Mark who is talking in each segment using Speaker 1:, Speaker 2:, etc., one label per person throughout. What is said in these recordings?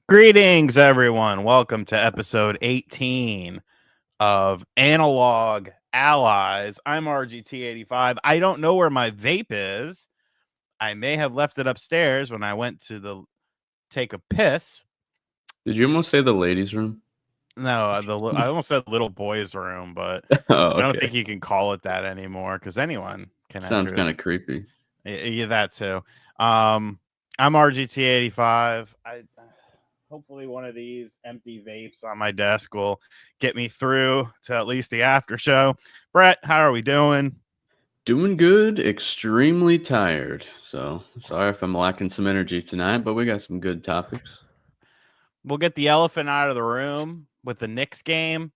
Speaker 1: Greetings, everyone. Welcome to episode 18 of Analog Allies. I'm RGT85. I don't know where my vape is. I may have left it upstairs when I went to take a piss.
Speaker 2: Did you almost say the ladies' room?
Speaker 1: No, I almost said little boy's room, but
Speaker 2: Oh,
Speaker 1: I don't
Speaker 2: okay.
Speaker 1: think you can call it that anymore because anyone can
Speaker 2: Sounds
Speaker 1: enter it.
Speaker 2: kind of creepy.
Speaker 1: Yeah, that too. I'm RGT85. Hopefully one of these empty vapes on my desk will get me through to at least the after show. Brett, how are we doing?
Speaker 2: Doing good, extremely tired. So sorry if I'm lacking some energy tonight, but we got some good topics.
Speaker 1: We'll get the elephant out of the room with the Knicks game.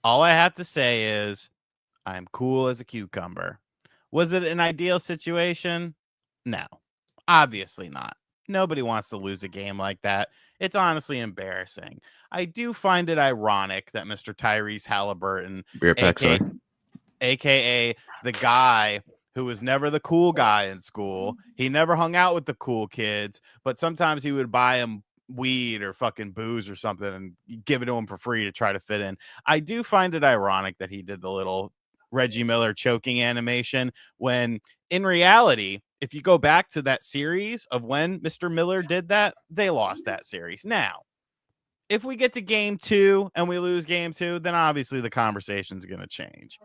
Speaker 1: All I have to say is I'm cool as a cucumber. Was it an ideal situation? No, obviously not. Nobody wants to lose a game like that. It's honestly embarrassing. I do find it ironic that Mr. Tyrese Halliburton,
Speaker 2: Beer pack,
Speaker 1: aka,
Speaker 2: sorry.
Speaker 1: aka the guy who was never the cool guy in school, he never hung out with the cool kids, but sometimes he would buy him weed or fucking booze or something and give it to him for free to try to fit in. I do find it ironic that he did the little Reggie Miller choking animation when in reality, if you go back to that series of when Mr. Miller did that, they lost that series. Now, if we get to game 2 and we lose game 2, then obviously the conversation is going to change.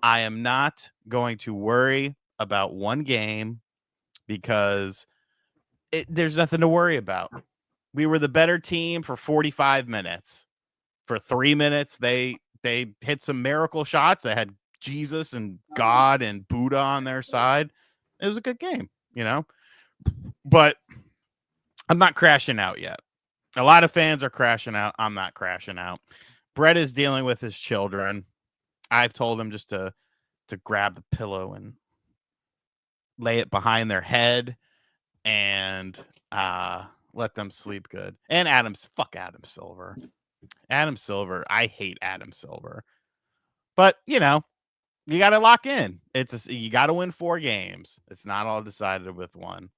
Speaker 1: I am not going to worry about one game because there's nothing to worry about. We were the better team for 45 minutes. For 3 minutes, they hit some miracle shots. They had Jesus and God and Buddha on their side. It was a good game, but I'm not crashing out yet. A lot of fans are crashing out. I'm not crashing out. Brett is dealing with his children. I've told him just to grab the pillow and lay it behind their head and let them sleep good. And Adam Silver. Adam Silver. I hate Adam Silver. But, you got to lock in. You got to win 4 games. It's not all decided with one.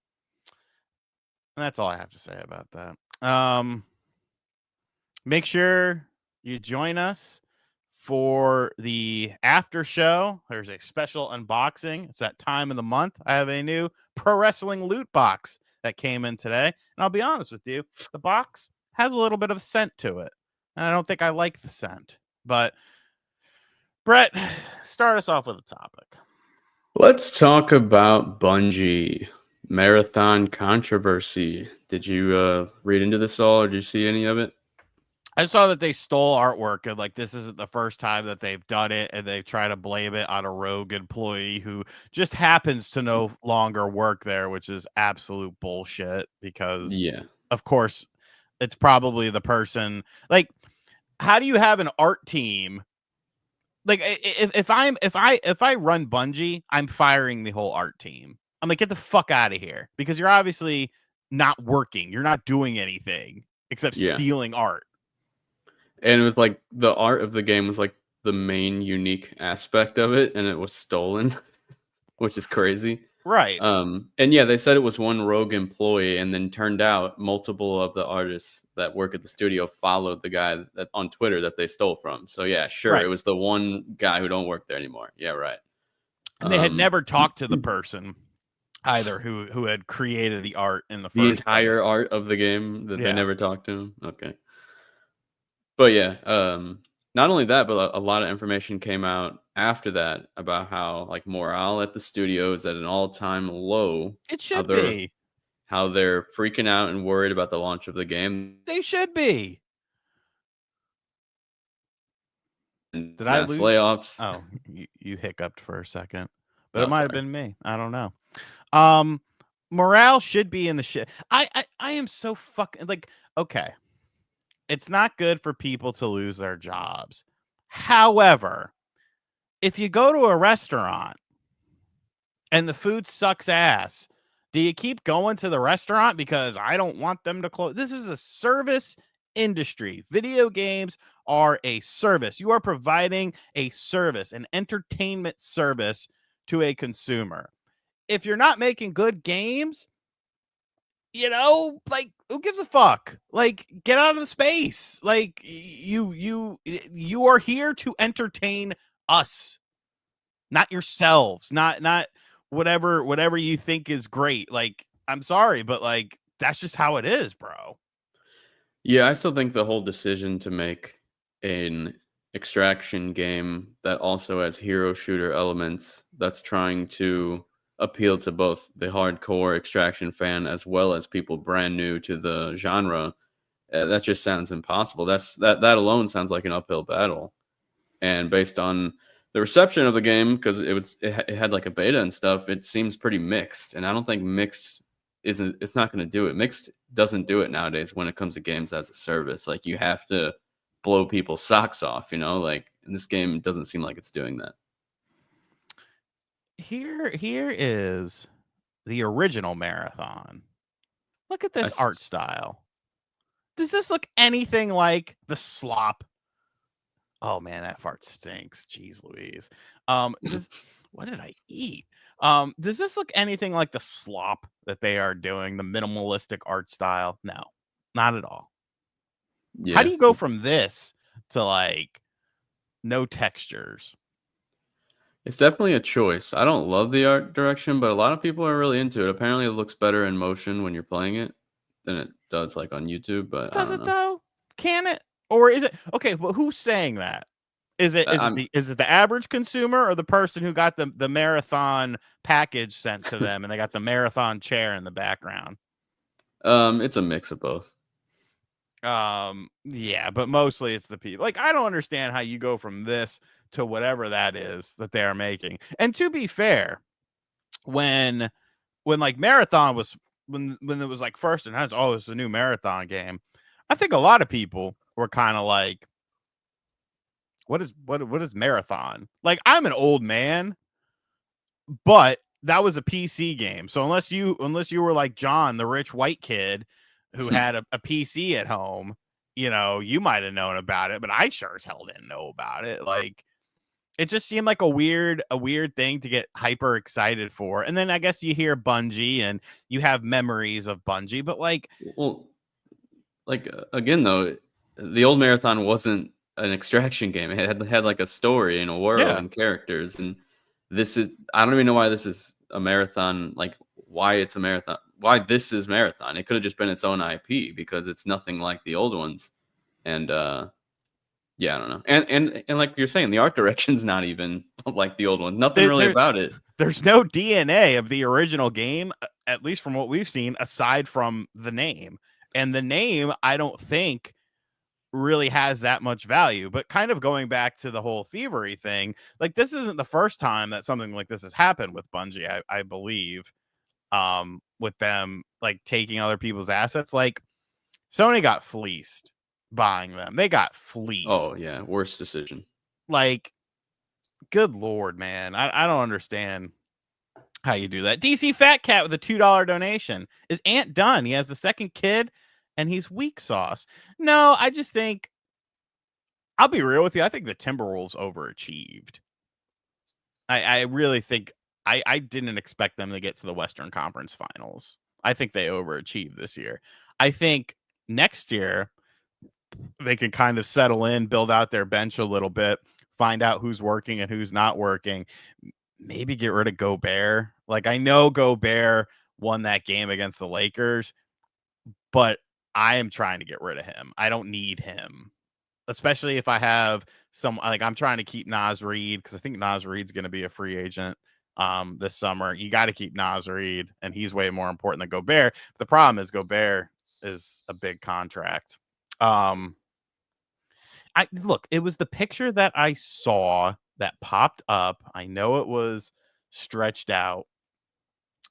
Speaker 1: And that's all I have to say about that. Make sure you join us for the after show. There's a special unboxing. It's that time of the month. I have a new pro wrestling loot box that came in today. And I'll be honest with you, the box has a little bit of scent to it. And I don't think I like the scent. But Brett, start us off with a topic.
Speaker 2: Let's talk about Bungie marathon controversy. Did you read into this all, or did you see any of it?
Speaker 1: I saw that they stole artwork and this isn't the first time that they've done it, and they try to blame it on a rogue employee who just happens to no longer work there, which is absolute bullshit because
Speaker 2: Yeah.
Speaker 1: of course it's probably the person. How do you have an art team? If I run Bungie, I'm firing the whole art team. I'm like, get the fuck out of here because you're obviously not working. You're not doing anything except stealing art.
Speaker 2: And it was like the art of the game was like the main unique aspect of it, and it was stolen, which is crazy.
Speaker 1: Right.
Speaker 2: And yeah, they said it was one rogue employee, and then turned out multiple of the artists that work at the studio followed the guy that on Twitter that they stole from. So yeah, sure,
Speaker 1: Right.
Speaker 2: It was the one guy who don't work there anymore. Yeah, right.
Speaker 1: And they had never talked to the person either who had created the art in the
Speaker 2: entire
Speaker 1: place.
Speaker 2: Art of the game that they never talked to him. Okay. But yeah, not only that, but a lot of information came out after that about how like morale at the studio is at an all-time low.
Speaker 1: It should be.
Speaker 2: How they're freaking out and worried about the launch of the game.
Speaker 1: They should be.
Speaker 2: And
Speaker 1: did I lose
Speaker 2: layoffs?
Speaker 1: Oh, you hiccuped for a second, but
Speaker 2: Oh,
Speaker 1: it might have been me. I don't know. Morale should be in the shit. I am so fucking okay. It's not good for people to lose their jobs. However, if you go to a restaurant and the food sucks ass, do you keep going to the restaurant because I don't want them to close? This is a service industry. Video games are a service. You are providing a service, an entertainment service to a consumer. If you're not making good games, you know, like, who gives a fuck? Like, get out of the space. Like, you are here to entertain us, not yourselves, not whatever you think is great. Like, I'm sorry, but like, that's just how it is, bro.
Speaker 2: Yeah, I still think the whole decision to make an extraction game that also has hero shooter elements that's trying to appeal to both the hardcore extraction fan as well as people brand new to the genre, that just sounds impossible. That alone sounds like an uphill battle. And based on the reception of the game, because it had like a beta and stuff, it seems pretty mixed. And I don't think mixed isn't it's not going to do it. Mixed doesn't do it nowadays when it comes to games as a service. Like you have to blow people's socks off, you know. Like in this game, it doesn't seem like it's doing that.
Speaker 1: Here is the original Marathon. Look at this art style. Does this look anything like the slop? Oh man, that fart stinks. Jeez Louise. What did I eat? Does this look anything like the slop that they are doing, the minimalistic art style? No, not at all.
Speaker 2: Yeah.
Speaker 1: How do you go from this to like no textures?
Speaker 2: It's definitely a choice. I don't love the art direction, but a lot of people are really into it. Apparently, it looks better in motion when you're playing it than it does like on YouTube, but I
Speaker 1: Does
Speaker 2: don't
Speaker 1: it
Speaker 2: know.
Speaker 1: though? Can it? Or is it okay? Well, who's saying that? Is it the average consumer or the person who got the marathon package sent to them and they got the marathon chair in the background?
Speaker 2: It's a mix of both.
Speaker 1: Yeah, but mostly it's the people. Like, I don't understand how you go from this to whatever that is that they are making. And to be fair, when like Marathon was when it was like first announced, oh, it's a new Marathon game. I think a lot of people were kind of like, what is Marathon? Like, I'm an old man, but that was a PC game. So unless you were like John, the rich white kid who had a PC at home, you know, you might have known about it, but I sure as hell didn't know about it. Like, it just seemed like a weird thing to get hyper excited for. And then I guess you hear Bungie and you have memories of Bungie, but like,
Speaker 2: well, like again though, the old Marathon wasn't an extraction game. It had like a story and a world and characters, and this is I don't even know why this is a marathon. Like why it's a marathon. Why this is Marathon. It could have just been its own IP because it's nothing like the old ones. And yeah, I don't know. And like you're saying, the art direction's not even like the old ones. Nothing really about it.
Speaker 1: There's no DNA of the original game, at least from what we've seen, aside from the name. And the name, I don't think really has that much value. But kind of going back to the whole thievery thing, like this isn't the first time that something like this has happened with Bungie, I believe. With them like taking other people's assets. Like Sony got fleeced buying them. They got fleeced.
Speaker 2: Oh yeah, worst decision.
Speaker 1: Like, good Lord, man. I don't understand how you do that. DC Fat Cat with a $2 donation. Is Ant done? He has the second kid and he's weak sauce. No, I just think, I'll be real with you. I think the Timberwolves overachieved. I really think I didn't expect them to get to the Western Conference Finals. I think they overachieved this year. I think next year they can kind of settle in, build out their bench a little bit, find out who's working and who's not working. Maybe get rid of Gobert. Like, I know Gobert won that game against the Lakers, but I am trying to get rid of him. I don't need him, especially if I have some, like, I'm trying to keep Naz Reid because I think Naz Reid's going to be a free agent this summer. You got to keep Naz Reid, and he's way more important than Gobert. The problem is Gobert is a big contract. Look, it was the picture that I saw that popped up. I know it was stretched out,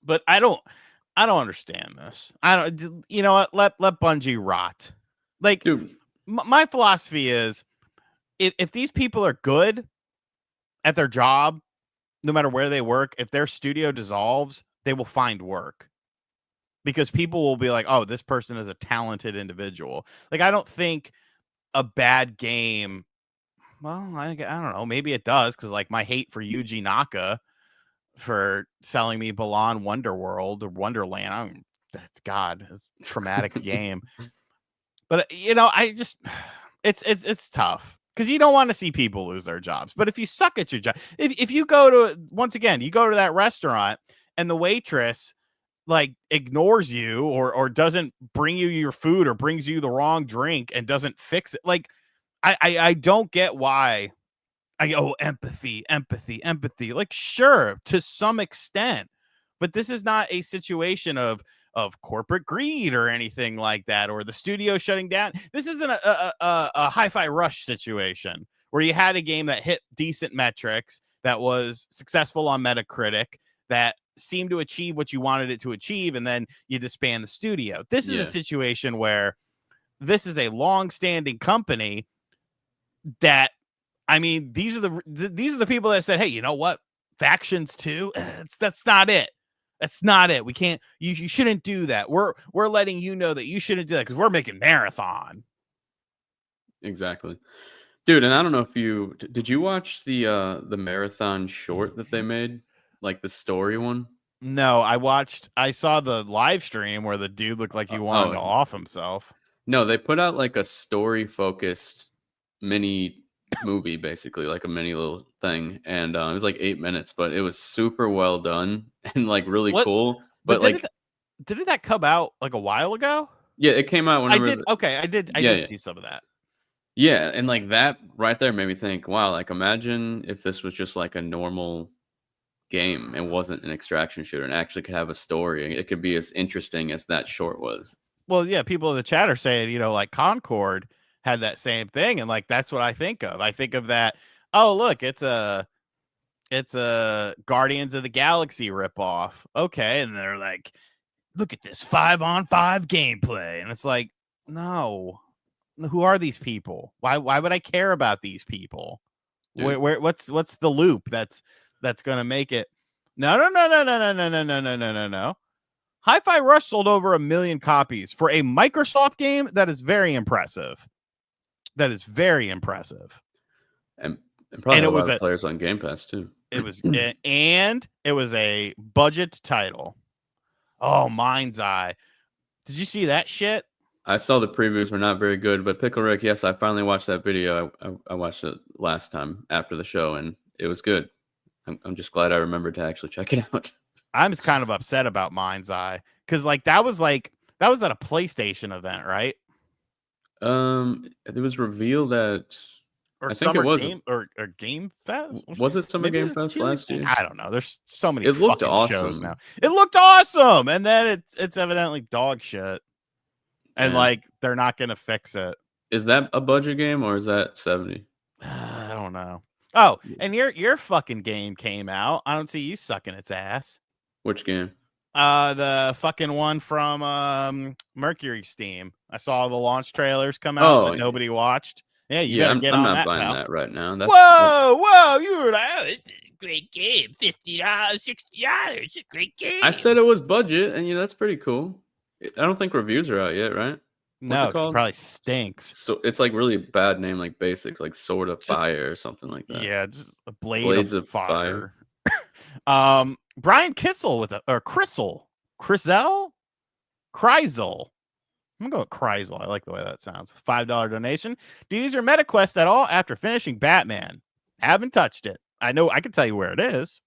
Speaker 1: but I don't understand this. I don't, you know what? Let Bungie rot. Like,
Speaker 2: dude,
Speaker 1: my philosophy is if these people are good at their job, no matter where they work, if their studio dissolves, they will find work because people will be like, oh, this person is a talented individual. Like, I don't think a bad game. Well, I don't know. Maybe it does because like my hate for Yuji Naka for selling me Balan Wonderworld or Wonderland. that's God, it's a traumatic game. But you know, it's tough because you don't want to see people lose their jobs. But if you suck at your job, if you go to once again, you go to that restaurant and the waitress like ignores you or doesn't bring you your food or brings you the wrong drink and doesn't fix it, like I don't get why. Empathy, empathy, empathy. Like, sure, to some extent, but this is not a situation of corporate greed or anything like that, or the studio shutting down. This isn't a Hi-Fi Rush situation where you had a game that hit decent metrics, that was successful on Metacritic, that seemed to achieve what you wanted it to achieve, and then you disband the studio. This is a situation where this is a long-standing company that, I mean, these are the people that said, hey, you know what? Factions 2, that's not it. That's not it. We can't, you shouldn't do that. We're letting you know that you shouldn't do that because we're making Marathon.
Speaker 2: Exactly. Dude, and I don't know if did you watch the Marathon short that they made? Like the story one?
Speaker 1: No, I saw the live stream where the dude looked like he wanted to off himself.
Speaker 2: No, they put out like a story focused mini movie, basically, like a mini little thing. And it was like 8 minutes, but it was super well done and like really cool. But like,
Speaker 1: didn't that come out like a while ago?
Speaker 2: Yeah, it came out whenever.
Speaker 1: I did see some of that.
Speaker 2: Yeah, and like that right there made me think, wow, like imagine if this was just like a normal game and wasn't an extraction shooter and actually could have a story. It could be as interesting as that short was.
Speaker 1: Well, yeah, people in the chat are saying, you know, like Concord had that same thing, and like that's what I think of. I think of that. Oh, look, it's a Guardians of the Galaxy ripoff. Okay, and they're like, look at this 5-on-5 gameplay, and it's like, no, who are these people? Why would I care about these people? What's the loop that's gonna make it? No. Hi-Fi Rush sold over 1 million copies for a Microsoft game. That is very impressive. That is very impressive.
Speaker 2: And probably a lot of players on Game Pass too.
Speaker 1: It was and it was a budget title. Oh, Mind's Eye. Did you see that shit?
Speaker 2: I saw the previews were not very good, but Pickle Rick, yes, I finally watched that video. I watched it last time after the show, and it was good. I'm just glad I remembered to actually check it out.
Speaker 1: I'm just kind of upset about Mind's Eye because that was at a PlayStation event, right?
Speaker 2: It was revealed at
Speaker 1: I think it was or Game Fest.
Speaker 2: Was it Summer Game Fest last year?
Speaker 1: I don't know. There's so many
Speaker 2: fucking
Speaker 1: awesome shows now. It looked awesome, and then it's evidently dog shit, and like they're not gonna fix it.
Speaker 2: Is that a budget game or is that 70?
Speaker 1: I don't know. Oh, and your fucking game came out. I don't see you sucking its ass.
Speaker 2: Which game?
Speaker 1: The fucking one from Mercury Steam. I saw the launch trailers come out that nobody watched. Yeah, you better get on that. I'm not buying that
Speaker 2: right now.
Speaker 1: Whoa! You were like, oh, it's a great game. $50, $60. It's a great game.
Speaker 2: I said it was budget, and that's pretty cool. I don't think reviews are out yet, right?
Speaker 1: No, it probably stinks.
Speaker 2: So it's like really bad name, like Basics, like Sword of Fire or something like that.
Speaker 1: Yeah, just a Blades of Fire. Brian Kissel Chryszel. I'm going to go with Chryszel. I like the way that sounds. $5 donation. Do you use your MetaQuest at all after finishing Batman? Haven't touched it. I know I can tell you where it is.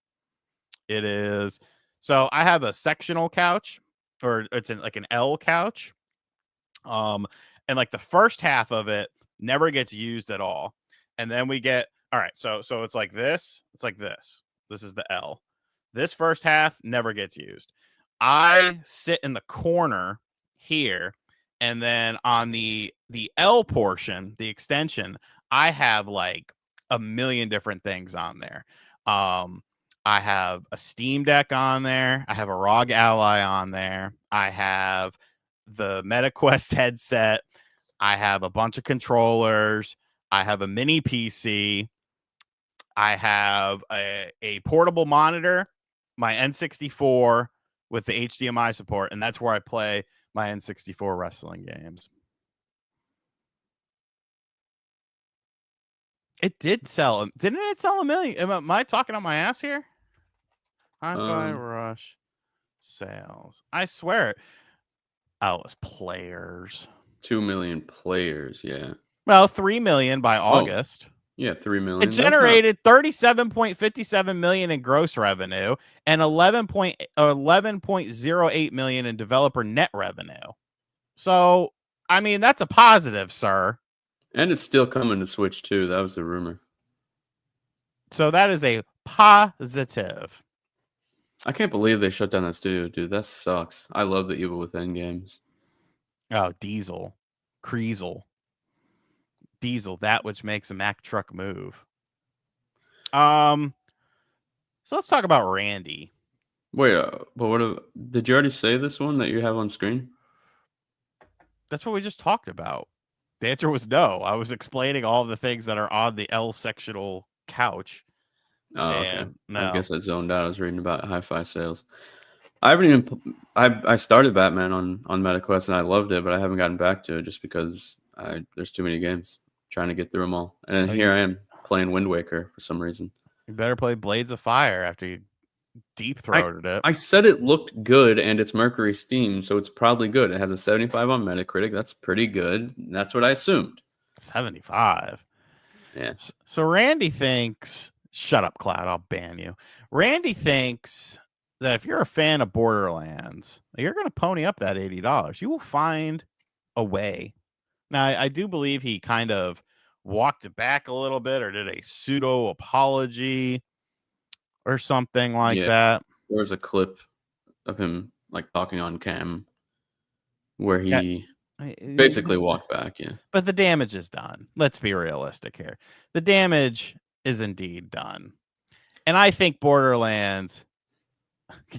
Speaker 1: It is. So I have a sectional couch, or it's like an L couch. And like the first half of it never gets used at all. And then we get, all right. So it's like this. It's like this. This is the L. This first half never gets used. I sit in the corner here. And then on the L portion, the extension, I have like a million different things on there. I have a Steam Deck on there. I have a ROG Ally on there. I have the MetaQuest headset. I have a bunch of controllers. I have a mini PC. I have a portable monitor, my N64 with the HDMI support, and that's where I play my N64 wrestling games. It did sell. Didn't it sell 1 million? Am I talking on my ass here? Hi-Fi Rush sales. I swear it. Oh, it's players.
Speaker 2: 2 million players. Yeah.
Speaker 1: Well, 3 million by August.
Speaker 2: Yeah, 3 million.
Speaker 1: It generated 37.57 million in gross revenue and 11.08 million in developer net revenue. So, I mean, that's a positive, sir.
Speaker 2: And it's still coming to Switch too. That was the rumor.
Speaker 1: So that is a positive.
Speaker 2: I can't believe they shut down that studio, dude. That sucks. I love the Evil Within games.
Speaker 1: Oh, Diesel. Diesel, that which makes a Mack truck move. So let's talk about Randy.
Speaker 2: Wait, but did you already say this one that you have on screen?
Speaker 1: That's what we just talked about. The answer was no. I was explaining all the things that are on the L sectional couch.
Speaker 2: Oh, okay.
Speaker 1: No.
Speaker 2: I guess I zoned out. I was reading about hi-fi sales. I haven't even. I started Batman on MetaQuest and I loved it, but I haven't gotten back to it just because there's too many games trying to get through them all. And then here I am playing Wind Waker for some reason.
Speaker 1: You better play Blades of Fire after you deep throated it.
Speaker 2: I said it looked good, and it's Mercury Steam, so it's probably good. It has a 75 on Metacritic. That's pretty good. That's what I assumed.
Speaker 1: 75.
Speaker 2: Yeah.
Speaker 1: So Randy thinks, shut up, Cloud, I'll ban you. Randy thinks that if you're a fan of Borderlands, you're going to pony up that $80. You will find a way. Now, I do believe he kind of walked it back a little bit or did a pseudo apology or something like that.
Speaker 2: There was a clip of him like talking on cam where he basically walked back. Yeah.
Speaker 1: But the damage is done. Let's be realistic here. The damage is indeed done. And I think Borderlands,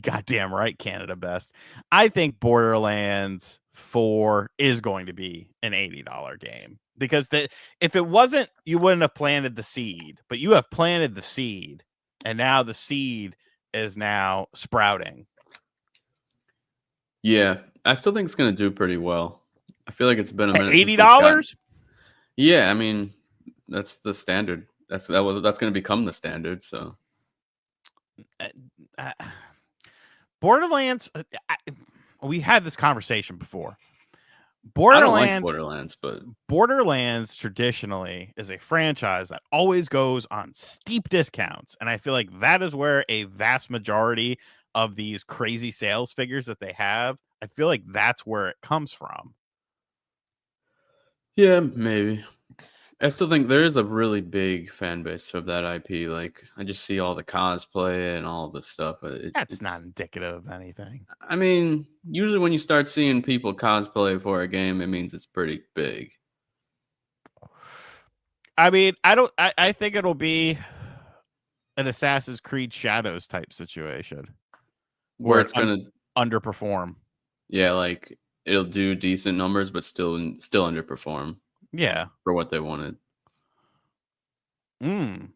Speaker 1: goddamn right, Canada Best. I think Borderlands 4 is going to be an $80 game because if it wasn't, you wouldn't have planted the seed, but you have planted the seed and now the seed is now sprouting.
Speaker 2: Yeah, I still think it's going to do pretty well. I feel like it's been a minute.
Speaker 1: $80?
Speaker 2: Yeah, I mean, that's the standard. That's going to become the standard, so
Speaker 1: Borderlands, we had this conversation before.
Speaker 2: I don't like Borderlands, but
Speaker 1: Borderlands traditionally is a franchise that always goes on steep discounts. And I feel like that is where a vast majority of these crazy sales figures that they have, I feel like that's where it comes from.
Speaker 2: Yeah, maybe. I still think there is a really big fan base of that IP. Like, I just see all the cosplay and all this stuff.
Speaker 1: That's not indicative of anything.
Speaker 2: I mean, usually when you start seeing people cosplay for a game, it means it's pretty big.
Speaker 1: I mean, I think it'll be an Assassin's Creed Shadows type situation
Speaker 2: where it's going to
Speaker 1: underperform.
Speaker 2: Yeah, like it'll do decent numbers, but still underperform.
Speaker 1: Yeah,
Speaker 2: for what they wanted.
Speaker 1: You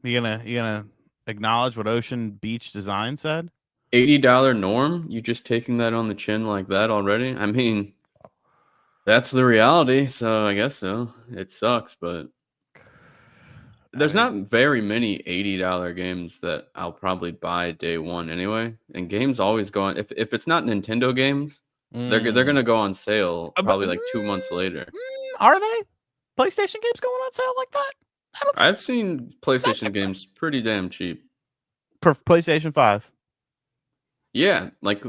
Speaker 1: gonna acknowledge what Ocean Beach Design said?
Speaker 2: $80 norm? You just taking that on the chin like that already? I mean, that's the reality. So I guess so. It sucks, but there's not very many $80 games that I'll probably buy day one anyway. And games always go on. If it's not Nintendo games, they're gonna go on sale probably like 2 months later.
Speaker 1: Are they? PlayStation games going on sale like that?
Speaker 2: I've seen PlayStation games pretty damn cheap.
Speaker 1: For PlayStation 5.
Speaker 2: Yeah, like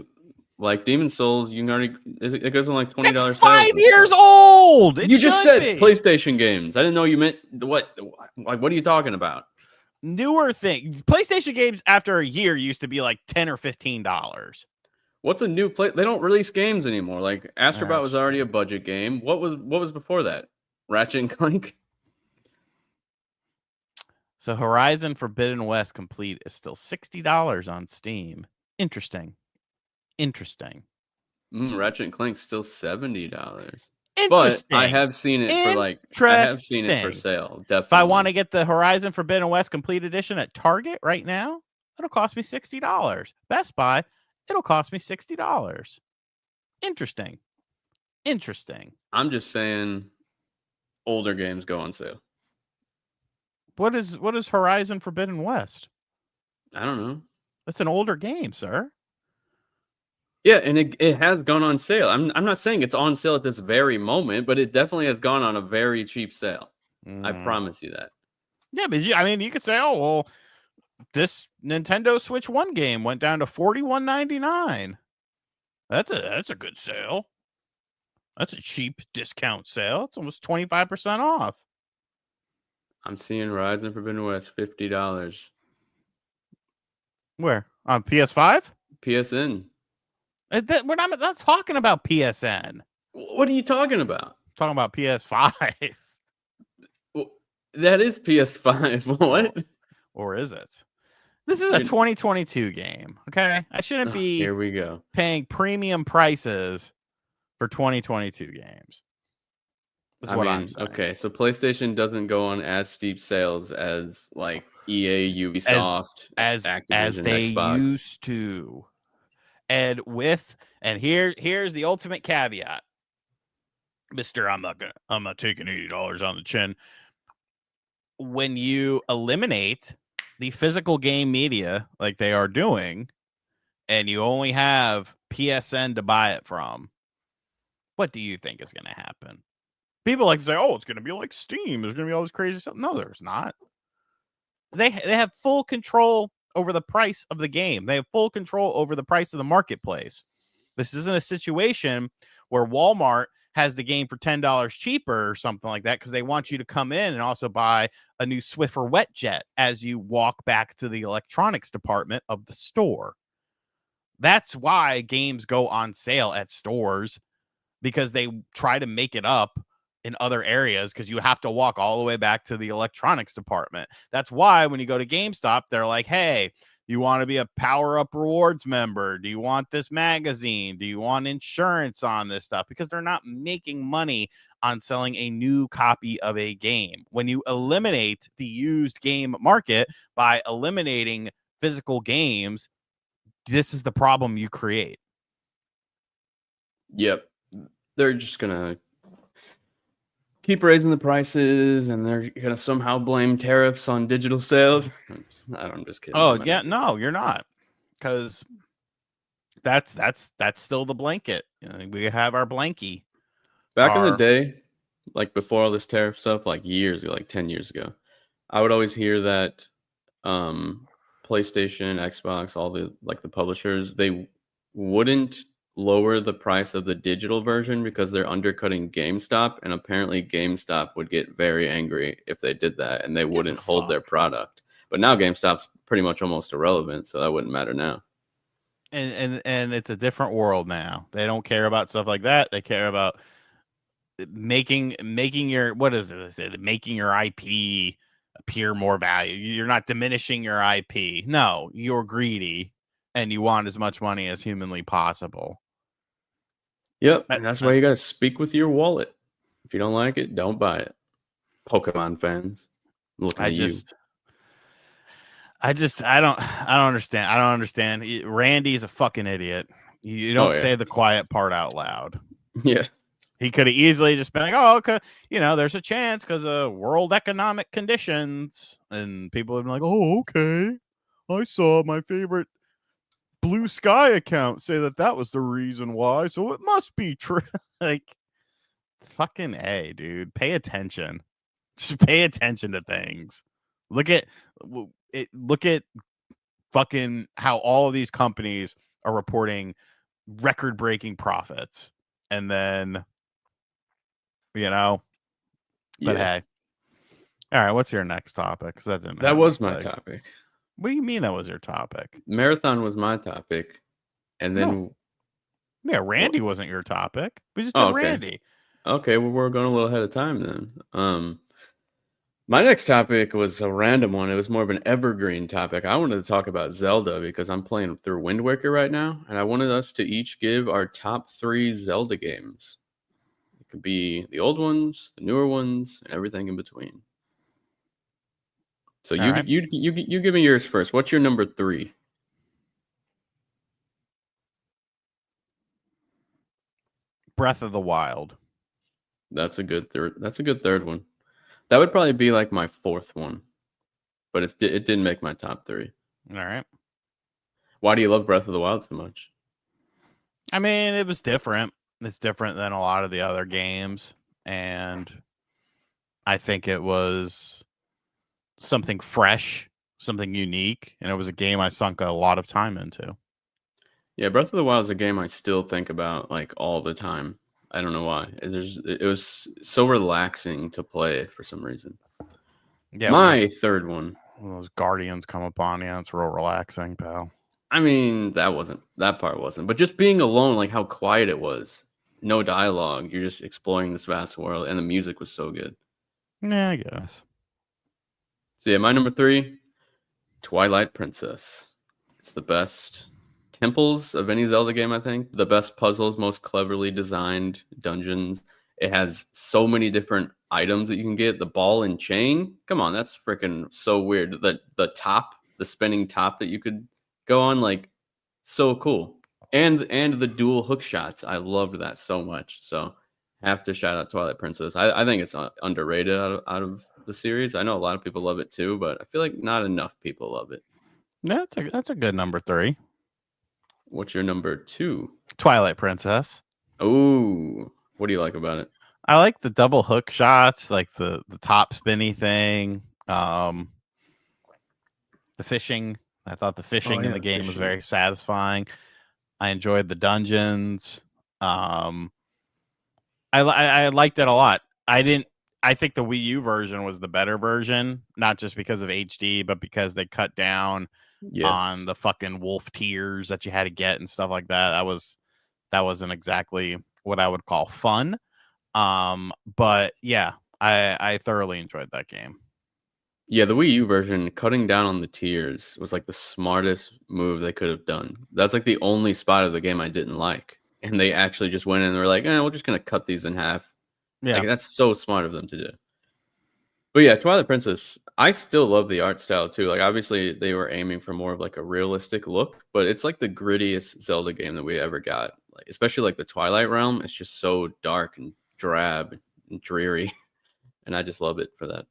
Speaker 2: Demon Souls, you can already it goes on like $20.
Speaker 1: It's 5 years old.
Speaker 2: You just said PlayStation games. I didn't know you meant what. Like, what are you talking about?
Speaker 1: Newer thing. PlayStation games after a year used to be like $10 or $15.
Speaker 2: What's a new play? They don't release games anymore. Like Astrobot was already a budget game. What was before that? Ratchet and Clank.
Speaker 1: So Horizon Forbidden West Complete is still $60 on Steam. Interesting.
Speaker 2: Ratchet and Clank's still $70.
Speaker 1: Interesting.
Speaker 2: But I have seen it for sale. Definitely.
Speaker 1: If I want to get the Horizon Forbidden West Complete Edition at Target right now, it'll cost me $60. Best Buy, it'll cost me $60. Interesting.
Speaker 2: I'm just saying older games go on sale.
Speaker 1: What is Horizon Forbidden West?
Speaker 2: I don't know.
Speaker 1: That's an older game, sir.
Speaker 2: Yeah, and it has gone on sale. I'm not saying it's on sale at this very moment, but it definitely has gone on a very cheap sale. I promise you that.
Speaker 1: Yeah, but I mean, you could say, oh well, this Nintendo Switch 1 game went down to $41.99. That's a good sale. That's a cheap discount sale. It's almost 25% off.
Speaker 2: I'm seeing Horizon Forbidden West $50.
Speaker 1: Where? On PS5?
Speaker 2: PSN.
Speaker 1: We're not talking about PSN.
Speaker 2: What are you talking about?
Speaker 1: I'm talking about PS5.
Speaker 2: That is PS5. What?
Speaker 1: Or is it? This is a 2022 game. Okay. I shouldn't be
Speaker 2: here we go.
Speaker 1: Paying premium prices for 2022 games.
Speaker 2: I mean, okay, so PlayStation doesn't go on as steep sales as like EA, Ubisoft,
Speaker 1: as
Speaker 2: Activision,
Speaker 1: they
Speaker 2: Xbox.
Speaker 1: used to. And here's the ultimate caveat. Mister, I'm not taking $80 on the chin. When you eliminate the physical game media like they are doing, and you only have PSN to buy it from, what do you think is going to happen? People like to say, oh, it's going to be like Steam. There's going to be all this crazy stuff. No, there's not. They have full control over the price of the game. They have full control over the price of the marketplace. This isn't a situation where Walmart has the game for $10 cheaper or something like that because they want you to come in and also buy a new Swiffer wet jet as you walk back to the electronics department of the store. That's why games go on sale at stores, because they try to make it up in other areas because you have to walk all the way back to the electronics department. That's why when you go to GameStop, they're like, hey, you want to be a Power Up Rewards member? Do you want this magazine? Do you want insurance on this stuff? Because they're not making money on selling a new copy of a game. When you eliminate the used game market by eliminating physical games, this is the problem you create.
Speaker 2: Yep. They're just going to keep raising the prices, and they're going to somehow blame tariffs on digital sales. I'm just kidding.
Speaker 1: Oh, yeah. No, you're not. Because that's still the blanket. We have our blankie.
Speaker 2: Back in the day, like before all this tariff stuff, like years ago, like 10 years ago, I would always hear that PlayStation, Xbox, all the publishers, they wouldn't lower the price of the digital version because they're undercutting GameStop, and apparently GameStop would get very angry if they did that, and they wouldn't hold their product. But now GameStop's pretty much almost irrelevant, so that wouldn't matter now.
Speaker 1: And it's a different world now. They don't care about stuff like that. They care about making your making your IP appear more value. You're not diminishing your IP. No, you're greedy and you want as much money as humanly possible.
Speaker 2: Yep, and that's why you got to speak with your wallet. If you don't like it, don't buy it. Pokemon fans, I
Speaker 1: don't understand. I don't understand. Randy's a fucking idiot. You don't say the quiet part out loud.
Speaker 2: Yeah.
Speaker 1: He could have easily just been like, oh, okay, there's a chance because of world economic conditions. And people would be like, oh, okay. I saw my favorite Blue Sky account say that was the reason why. So it must be true. Like, fucking A, dude. Pay attention. Just pay attention to things. Look at fucking how all of these companies are reporting record-breaking profits. And then, but hey. All right, what's your next topic?
Speaker 2: That was my topic.
Speaker 1: What do you mean that was your topic?
Speaker 2: Marathon was my topic. And then...
Speaker 1: No. Yeah, Randy wasn't your topic. We just did Randy.
Speaker 2: Okay, well, we're going a little ahead of time then. My next topic was a random one. It was more of an evergreen topic. I wanted to talk about Zelda because I'm playing through Wind Waker right now, and I wanted us to each give our top 3 Zelda games. It could be the old ones, the newer ones, and everything in between. So you give me yours first. What's your number 3?
Speaker 1: Breath of the Wild.
Speaker 2: That's a good third one. That would probably be like my 4th one, but it didn't make my top 3.
Speaker 1: All right.
Speaker 2: Why do you love Breath of the Wild so much?
Speaker 1: I mean, it was different. It's different than a lot of the other games, and I think it was something fresh, something unique, and it was a game I sunk a lot of time into.
Speaker 2: Yeah, Breath of the Wild is a game I still think about like all the time. I don't know why. It was so relaxing to play for some reason.
Speaker 1: Yeah,
Speaker 2: My third one.
Speaker 1: when those guardians come upon you, it's real relaxing, pal.
Speaker 2: I mean, that part wasn't, but just being alone, like how quiet it was. No dialogue. You're just exploring this vast world, and the music was so good.
Speaker 1: Yeah, I guess.
Speaker 2: So yeah, my number 3, Twilight Princess. It's the best temples of any Zelda game, I think. The best puzzles, most cleverly designed dungeons. It has so many different items that you can get. The ball and chain. Come on, that's freaking so weird. The top, the spinning top that you could go on, like so cool. And the dual hook shots. I loved that so much. So have to shout out Twilight Princess. I think it's underrated out of the series. I know a lot of people love it too, but I feel like not enough people love it.
Speaker 1: Yeah, that's a good number 3.
Speaker 2: What's your number 2?
Speaker 1: Twilight Princess.
Speaker 2: Oh, what do you like about it?
Speaker 1: I like the double hook shots, like the top spinny thing. The fishing. I thought the fishing in the game was very satisfying. I enjoyed the dungeons. I liked it a lot. I think the Wii U version was the better version, not just because of HD, but because they cut down on the fucking wolf tears that you had to get and stuff like that. That wasn't exactly what I would call fun. But yeah, I thoroughly enjoyed that game.
Speaker 2: Yeah, the Wii U version, cutting down on the tiers was like the smartest move they could have done. That's like the only spot of the game I didn't like. And they actually just went in and were like, we're just going to cut these in half.
Speaker 1: Yeah.
Speaker 2: Like, that's so smart of them to do. But yeah, Twilight Princess, I still love the art style too. Like, obviously, they were aiming for more of like a realistic look, but it's like the grittiest Zelda game that we ever got. Like, especially like the Twilight Realm, it's just so dark and drab and dreary. And I just love it for that.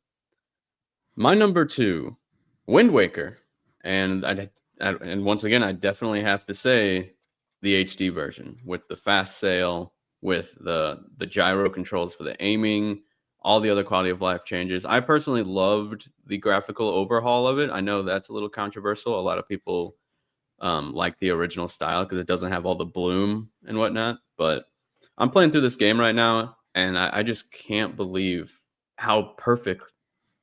Speaker 2: My number 2, Wind Waker, and and once again, I definitely have to say the HD version with the fast sail, with the gyro controls for the aiming, all the other quality of life changes. I personally loved the graphical overhaul of it. I know that's a little controversial. A lot of people like the original style because it doesn't have all the bloom and whatnot. But I'm playing through this game right now, and I just can't believe how perfect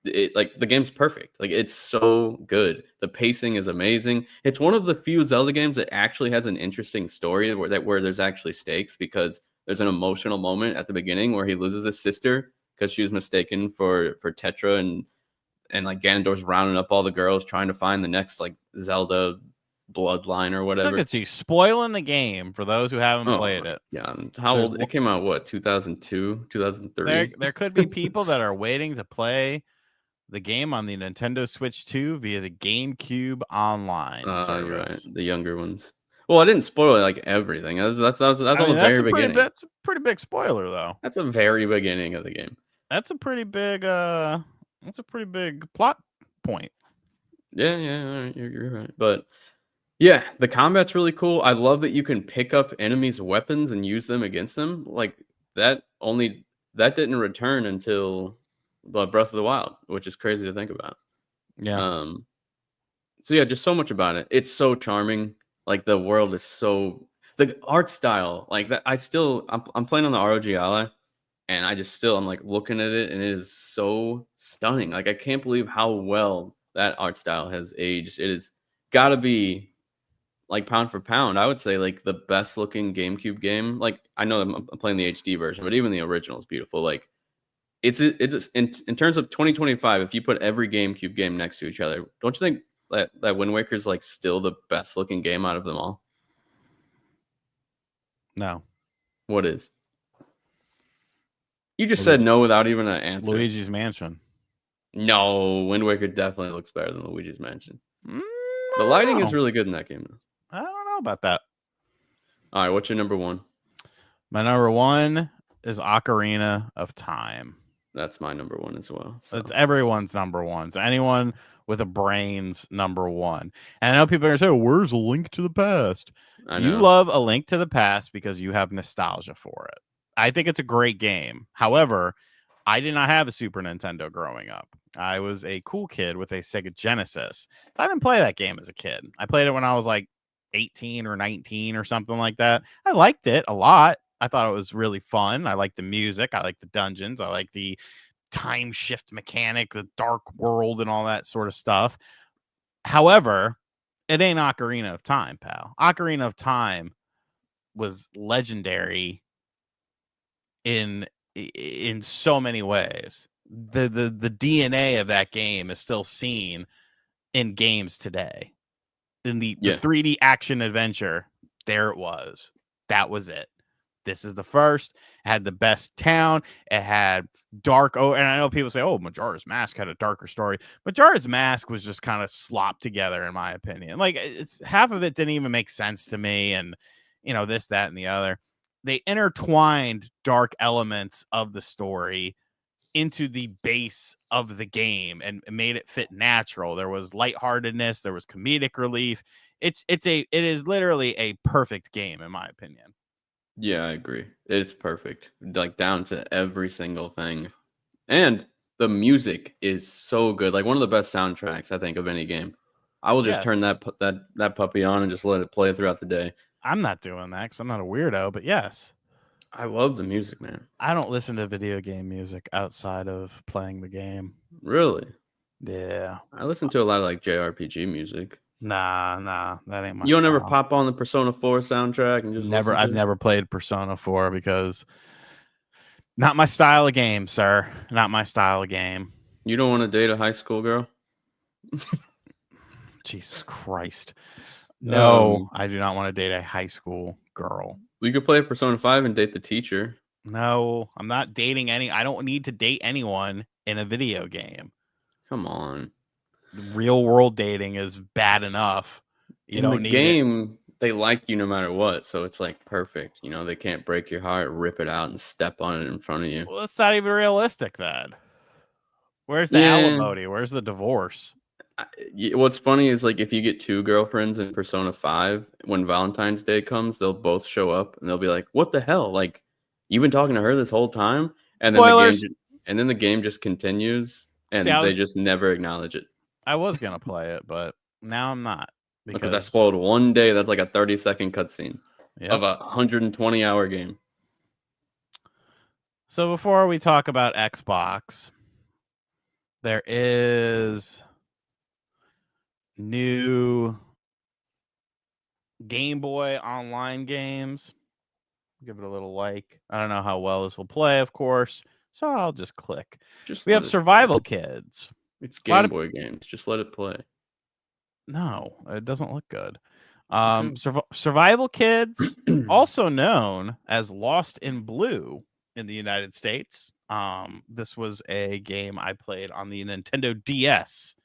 Speaker 2: the game's perfect. Like, it's so good. The pacing is amazing. It's one of the few Zelda games that actually has an interesting story where there's actually stakes, because there's an emotional moment at the beginning where he loses his sister because she was mistaken for Tetra, and like Ganondorf's rounding up all the girls trying to find the next like Zelda bloodline or whatever.
Speaker 1: Look at you spoiling the game for those who haven't played it.
Speaker 2: Yeah, how old? It came out what, 2002, 2003?
Speaker 1: There could be people that are waiting to play the game on the Nintendo Switch 2 via the GameCube Online service.
Speaker 2: You're right, the younger ones. Well, I didn't spoil like everything. That's almost very beginning.
Speaker 1: That's a pretty big spoiler, though.
Speaker 2: That's a very beginning of the game.
Speaker 1: That's a pretty big plot point.
Speaker 2: Yeah, you're right. But yeah, the combat's really cool. I love that you can pick up enemies' weapons and use them against them. Like that didn't return until Breath of the Wild, which is crazy to think about.
Speaker 1: Yeah.
Speaker 2: So yeah, just so much about it. It's so charming. Like, the world is so, the art style, like that. I'm playing on the ROG Ally, and I'm like looking at it, and it is so stunning. Like, I can't believe how well that art style has aged. It has got to be like pound for pound, I would say, like the best looking GameCube game. Like, I know I'm playing the HD version, but even the original is beautiful. Like, it's in terms of 2025, if you put every GameCube game next to each other, don't you think that Wind Waker is like still the best looking game out of them all?
Speaker 1: No.
Speaker 2: What is? You just said no without even an answer.
Speaker 1: Luigi's Mansion.
Speaker 2: No, Wind Waker definitely looks better than Luigi's Mansion. The lighting is really good in that game, though.
Speaker 1: I don't know about that.
Speaker 2: All right, what's your number 1?
Speaker 1: My number 1 is Ocarina of Time.
Speaker 2: That's my number 1 as well.
Speaker 1: So it's everyone's number 1. So anyone with a brains #1. And I know people are going to say, where's A Link to the Past? You
Speaker 2: know.
Speaker 1: love A Link to the Past because you have nostalgia for it. I think it's a great game. However, I did not have a Super Nintendo growing up. I was a cool kid with a Sega Genesis. So I didn't play that game as a kid. I played it when I was like 18 or 19 or something like that. I liked it a lot. I thought it was really fun. I liked the music. I liked the dungeons. I liked the time shift mechanic, the dark world, and all that sort of stuff. However, it ain't Ocarina of Time, pal. Ocarina of Time was legendary in so many ways. The DNA of that game is still seen in games today. In the 3D action adventure, there it was. That was it. This is the first. It had the best town. It had dark. Oh, and I know people say, "Oh, Majora's Mask had a darker story." Majora's Mask was just kind of slopped together, in my opinion. Like, it's half of it didn't even make sense to me, and this, that, and the other. They intertwined dark elements of the story into the base of the game and made it fit natural. There was lightheartedness. There was comedic relief. It is literally a perfect game, in my opinion.
Speaker 2: Yeah, I agree. It's perfect, like down to every single thing. And the music is so good. Like one of the best soundtracks, I think, of any game. I will just turn that puppy on and just let it play throughout the day.
Speaker 1: I'm not doing that because I'm not a weirdo, but yes.
Speaker 2: I love the music, man.
Speaker 1: I don't listen to video game music outside of playing the game.
Speaker 2: Really?
Speaker 1: Yeah.
Speaker 2: I listen to a lot of like JRPG music.
Speaker 1: Nah, that ain't my
Speaker 2: You don't
Speaker 1: style.
Speaker 2: ever pop on the Persona 4 soundtrack and just
Speaker 1: I've never played Persona 4 because not my style of game, sir. Not my style of game.
Speaker 2: You don't want to date a high school girl?
Speaker 1: Jesus Christ. No, I do not want to date a high school girl.
Speaker 2: We could play Persona 5 and date the teacher.
Speaker 1: No, I'm not dating I don't need to date anyone in a video game.
Speaker 2: Come on.
Speaker 1: Real world dating is bad enough. You don't need
Speaker 2: game, they like you no matter what, so it's like perfect. They can't break your heart, rip it out, and step on it in front of you.
Speaker 1: Well, that's not even realistic then. Where's the alimony? Where's the divorce?
Speaker 2: What's funny is like if you get 2 girlfriends in Persona 5, when Valentine's Day comes, they'll both show up and they'll be like, "What the hell? Like, you've been talking to her this whole time?" And then the game just continues, and they just never acknowledge it.
Speaker 1: I was gonna play it, but now I'm not
Speaker 2: because I spoiled one day. That's like a 30-second cutscene of a 120-hour game.
Speaker 1: So before we talk about Xbox, there is new Game Boy online games. Give it a little like. I don't know how well this will play, of course, so I'll just click. We have Survival Kids.
Speaker 2: It's Game Boy games. Just let it play.
Speaker 1: No, it doesn't look good. Survival Kids, also known as Lost in Blue in the United States. This was a game I played on the Nintendo DS,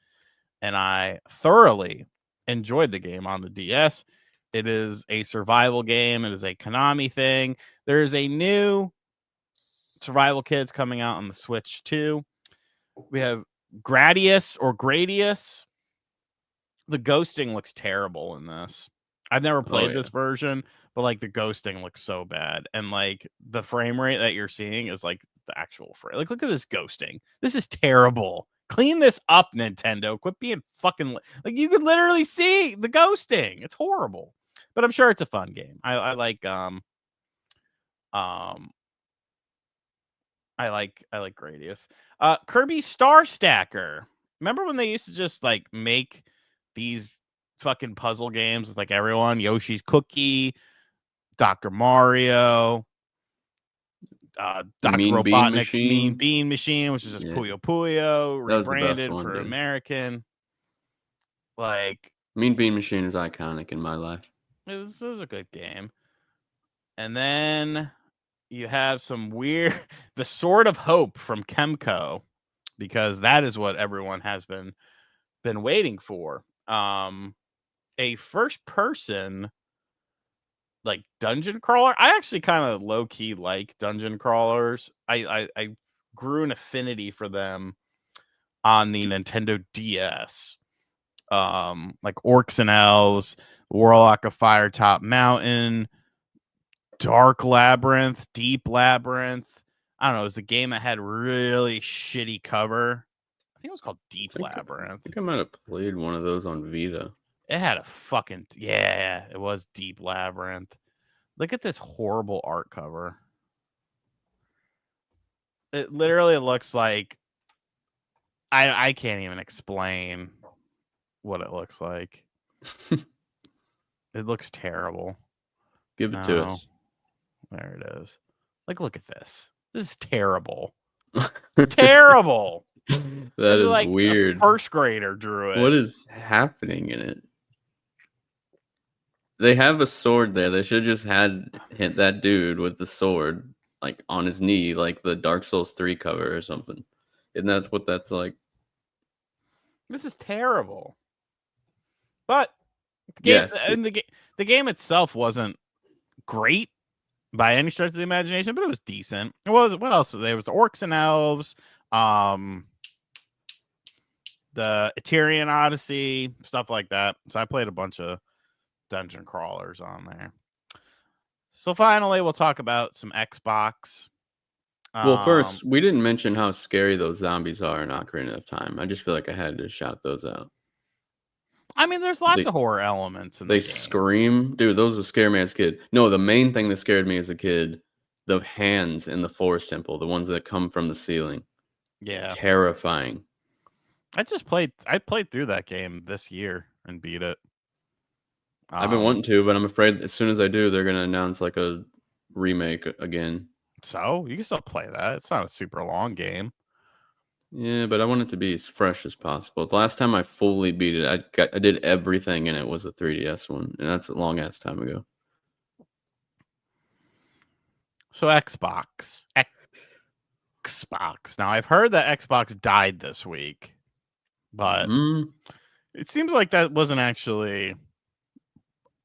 Speaker 1: and I thoroughly enjoyed the game on the DS. It is a survival game. It is a Konami thing. There is a new Survival Kids coming out on the Switch too. We have Gradius. The ghosting looks terrible in this. I've never played this version, but like the ghosting looks so bad. And like the frame rate that you're seeing is like the actual frame. Like, look at this ghosting. This is terrible. Clean this up, Nintendo. Quit being fucking like you could literally see the ghosting. It's horrible. But I'm sure it's a fun game. I like Gradius. Kirby Star Stacker. Remember when they used to just like make these fucking puzzle games with like everyone? Yoshi's Cookie, Dr. Mario, Dr. Robotnik's Mean Bean Machine, which is just Puyo Puyo, rebranded for American. Like,
Speaker 2: Mean Bean Machine is iconic in my life.
Speaker 1: It was a good game. And then you have some weird The Sword of Hope from Kemco, because that is what everyone has been waiting for. A first person like dungeon crawler. I actually kind of low key like dungeon crawlers. I grew an affinity for them on the Nintendo DS. like Orcs and Elves, Warlock of Firetop Mountain, Dark Labyrinth, Deep Labyrinth. I don't know. It was a game that had really shitty cover. I think it was called Deep Labyrinth.
Speaker 2: I think I might have played one of those on Vita.
Speaker 1: It had a fucking it was Deep Labyrinth. Look at this horrible art cover. It literally looks like I can't even explain what it looks like. It looks terrible.
Speaker 2: Give it to us.
Speaker 1: There it is. Like, look at this. This is terrible. Terrible.
Speaker 2: That is
Speaker 1: like
Speaker 2: weird.
Speaker 1: A first grader drew it.
Speaker 2: What is happening in it? They have a sword there. They should just had hit that dude with the sword like on his knee, like the Dark Souls 3 cover or something. And that's what that's like.
Speaker 1: This is terrible. But the game,
Speaker 2: Yes,
Speaker 1: the game itself wasn't great by any stretch of the imagination, but it was decent. It was, what else? There was the Orcs and Elves, the Eterian Odyssey, stuff like that. So I played a bunch of dungeon crawlers on there. So finally, we'll talk about some Xbox.
Speaker 2: Well, first, we didn't mention how scary those zombies are in Ocarina of Time. I just feel like I had to shout those out.
Speaker 1: I mean, there's lots of horror elements in the game. They
Speaker 2: scream. Dude, those would scare me as a kid. No, the main thing that scared me as a kid, the hands in the Forest Temple, the ones that come from the ceiling.
Speaker 1: Yeah.
Speaker 2: Terrifying.
Speaker 1: I played through that game this year and beat it.
Speaker 2: I've been wanting to, but I'm afraid as soon as I do, they're going to announce like a remake again.
Speaker 1: So you can still play that. It's not a super long game.
Speaker 2: Yeah, but I want it to be as fresh as possible. The last time I fully beat it, I did everything, and it was a 3DS one, and that's a long ass time ago.
Speaker 1: So Xbox. Now I've heard that Xbox died this week, but it seems like that wasn't actually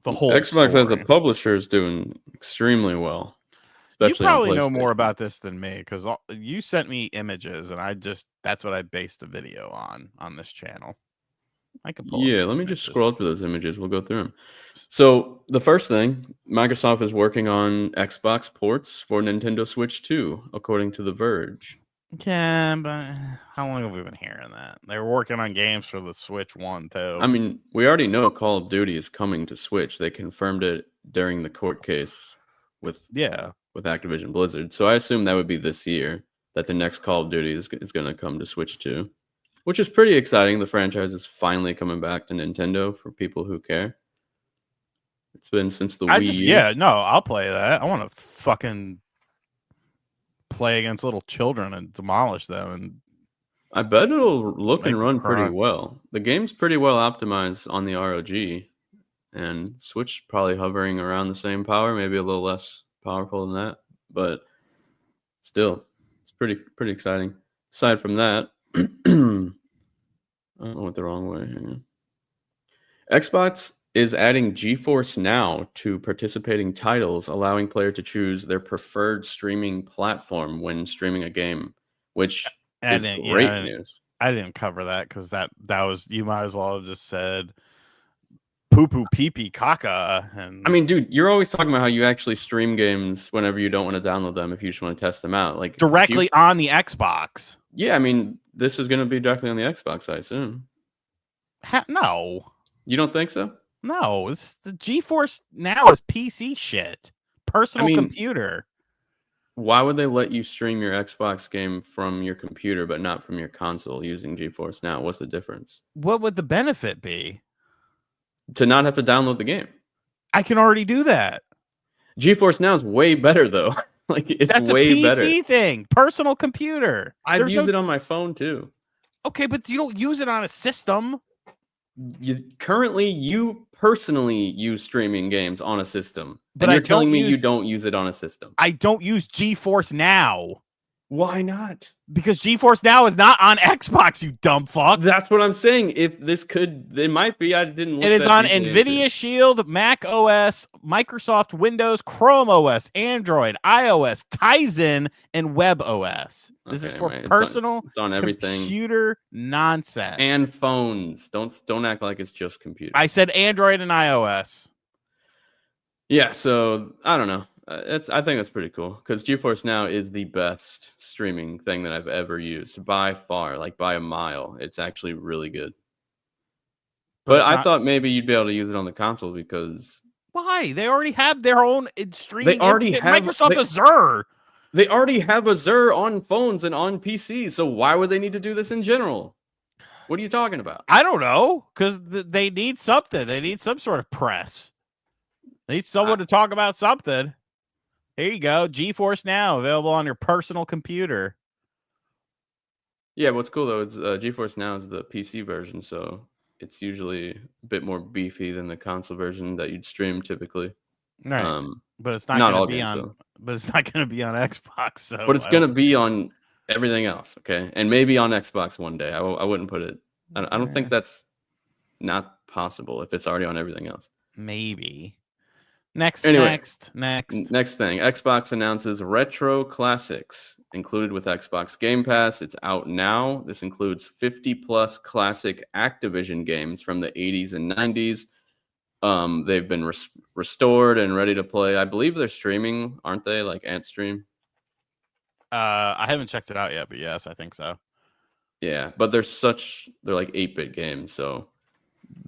Speaker 1: the whole
Speaker 2: Xbox
Speaker 1: story.
Speaker 2: as a publisher is doing extremely well.
Speaker 1: You probably know more about this than me because you sent me images, and that's what I based the video on this channel. I could pull.
Speaker 2: Yeah, let me just scroll through those images. We'll go through them. So the first thing, Microsoft is working on Xbox ports for Nintendo Switch 2, according to The Verge.
Speaker 1: Yeah, but how long have we been hearing that? They're working on games for the Switch 1 too.
Speaker 2: I mean, we already know Call of Duty is coming to Switch. They confirmed it during the court case with Activision Blizzard. So I assume that would be this year that the next Call of Duty is going to come to Switch 2, which is pretty exciting. The franchise is finally coming back to Nintendo for people who care. It's been since the Wii U.
Speaker 1: Yeah, no, I'll play that. I want to fucking play against little children and demolish them. And
Speaker 2: I bet it'll look and run pretty well. The game's pretty well optimized on the ROG, and Switch probably hovering around the same power, maybe a little less powerful than that, but still, it's pretty exciting. Aside from that, I went the wrong way. Hang on. Xbox is adding GeForce Now to participating titles, allowing players to choose their preferred streaming platform when streaming a game, which is great news.
Speaker 1: I didn't cover that because that was, you might as well have just said poo poo pee pee caca. And
Speaker 2: I mean, dude, you're always talking about how you actually stream games whenever you don't want to download them if you just want to test them out, like
Speaker 1: directly on the Xbox.
Speaker 2: Yeah, I mean, this is going to be directly on the Xbox, I assume.
Speaker 1: No,
Speaker 2: you don't think so?
Speaker 1: No, it's the GeForce Now is PC shit. Personal computer.
Speaker 2: Why would they let you stream your Xbox game from your computer but not from your console using GeForce Now? What's the difference?
Speaker 1: What would the benefit be?
Speaker 2: To not have to download the game.
Speaker 1: I can already do that.
Speaker 2: GeForce Now is way better though. Like it's way better.
Speaker 1: That's a PC thing. Personal computer.
Speaker 2: I've used it on my phone too.
Speaker 1: Okay, but you don't use it on a system.
Speaker 2: You personally use streaming games on a system, but you're telling me you don't use it on a system.
Speaker 1: I don't use GeForce Now.
Speaker 2: Why not?
Speaker 1: Because GeForce Now is not on Xbox, you dumb fuck.
Speaker 2: That's what I'm saying. If this could, it might be. I didn't look.
Speaker 1: It is
Speaker 2: that
Speaker 1: on
Speaker 2: deeply
Speaker 1: NVIDIA
Speaker 2: into it.
Speaker 1: Shield, Mac OS, Microsoft Windows, Chrome OS, Android, iOS, Tizen, and Web OS. This is
Speaker 2: Okay,
Speaker 1: for
Speaker 2: right.
Speaker 1: personal
Speaker 2: It's on everything.
Speaker 1: computer nonsense.
Speaker 2: And phones. Don't act like it's just computers.
Speaker 1: I said Android and iOS.
Speaker 2: Yeah, so I don't know. I think that's pretty cool because GeForce Now is the best streaming thing that I've ever used by far, like by a mile. It's actually really good. But I thought maybe you'd be able to use it on the console because
Speaker 1: why? They already have their own streaming.
Speaker 2: They already have
Speaker 1: Microsoft Azure.
Speaker 2: They already have Azure on phones and on PCs. So why would they need to do this in general? What are you talking about?
Speaker 1: I don't know, because they need something. They need some sort of press. They need someone to talk about something. Here you go. GeForce Now, available on your personal computer.
Speaker 2: Yeah, what's cool, though, is GeForce Now is the PC version, so it's usually a bit more beefy than the console version that you'd stream typically.
Speaker 1: Right. But it's not
Speaker 2: not
Speaker 1: going
Speaker 2: all
Speaker 1: to be
Speaker 2: games,
Speaker 1: on.
Speaker 2: though.
Speaker 1: But it's not going to be on Xbox. So
Speaker 2: But it's going to be on everything else, okay? And maybe on Xbox one day. I wouldn't put it. I don't think that's not possible if it's already on everything else.
Speaker 1: Maybe. Next
Speaker 2: thing. Xbox announces Retro Classics included with Xbox Game Pass. It's out now. This includes 50+ classic Activision games from the 80s and 90s. They've been restored and ready to play. I believe they're streaming, aren't they? Like Antstream?
Speaker 1: I haven't checked it out yet, but yes, I think so.
Speaker 2: Yeah, but they're like 8-bit games, so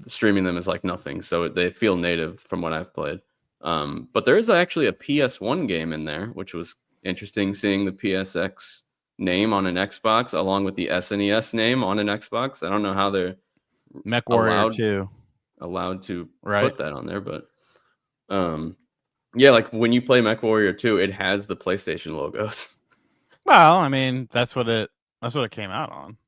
Speaker 2: streaming them is like nothing. So they feel native from what I've played. But there is actually a PS1 game in there, which was interesting seeing the PSX name on an Xbox along with the SNES name on an Xbox. I don't know how they're allowed to put that on there, but yeah, like when you play MechWarrior 2, it has the PlayStation logos.
Speaker 1: Well, I mean, that's what it came out on.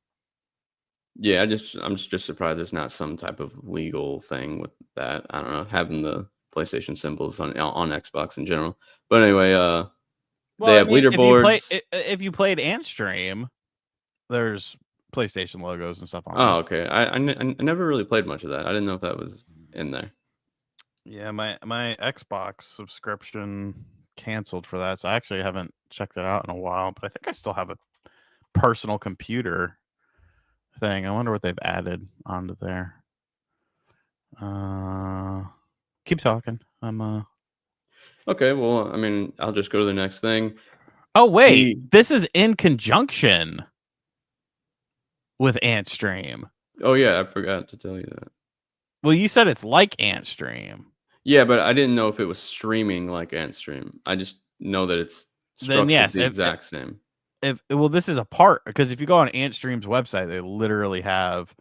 Speaker 2: Yeah, I'm just surprised there's not some type of legal thing with that. I don't know, having the PlayStation symbols on Xbox in general. But anyway, they have leaderboards.
Speaker 1: If you played Antstream, there's PlayStation logos and stuff on.
Speaker 2: Oh, okay. I never really played much of that. I didn't know if that was in there.
Speaker 1: Yeah, my Xbox subscription canceled for that, so I actually haven't checked it out in a while. But I think I still have a personal computer thing. I wonder what they've added onto there. Keep talking.
Speaker 2: Okay, well, I mean, I'll just go to the next thing.
Speaker 1: Oh, wait. This is in conjunction with Antstream.
Speaker 2: Oh, yeah, I forgot to tell you that.
Speaker 1: Well, you said it's like Antstream.
Speaker 2: Yeah, but I didn't know if it was streaming like Antstream. I just know that it's structured the exact same.
Speaker 1: Well, this is a part, because if you go on Antstream's website, they literally have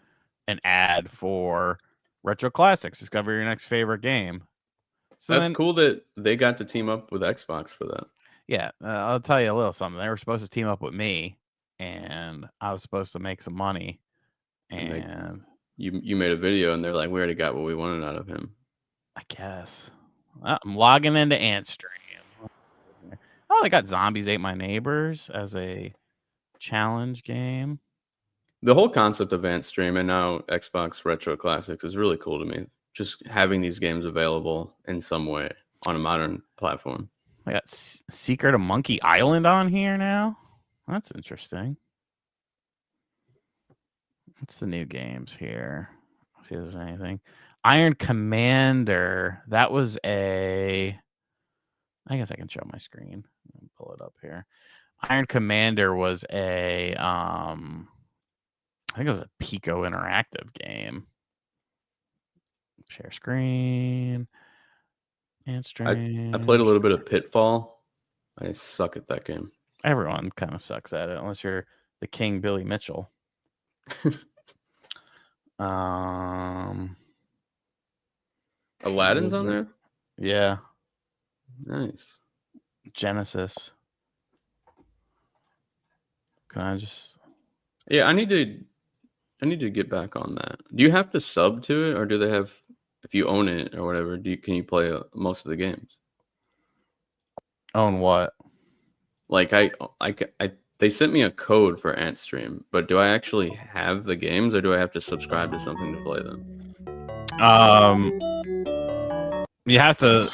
Speaker 1: an ad for Retro Classics. Discover your next favorite game.
Speaker 2: So that's cool that they got to team up with Xbox for that.
Speaker 1: Yeah, I'll tell you a little something. They were supposed to team up with me, and I was supposed to make some money. And
Speaker 2: you made a video, and they're like, we already got what we wanted out of him.
Speaker 1: I guess. I'm logging into Antstream. Oh, they got Zombies Ate My Neighbors as a challenge game.
Speaker 2: The whole concept of Antstream and now Xbox Retro Classics is really cool to me. Just having these games available in some way on a modern platform.
Speaker 1: I got Secret of Monkey Island on here now. That's interesting. What's the new games here? Let's see if there's anything. Iron Commander. That was I guess I can show my screen. Pull it up here. Iron Commander was I think it was a Pico Interactive game. Share screen. And stream.
Speaker 2: I played a little bit of Pitfall. I suck at that game.
Speaker 1: Everyone kind of sucks at it, unless you're the King Billy Mitchell.
Speaker 2: Aladdin's on there?
Speaker 1: Yeah.
Speaker 2: Nice.
Speaker 1: Genesis. Can I just...
Speaker 2: Yeah, I need to get back on that. Do you have to sub to it, or do they have, if you own it or whatever, can you play most of the games?
Speaker 1: Own what?
Speaker 2: Like I They sent me a code for Antstream, but do I actually have the games, or do I have to subscribe to something to play them?
Speaker 1: You have to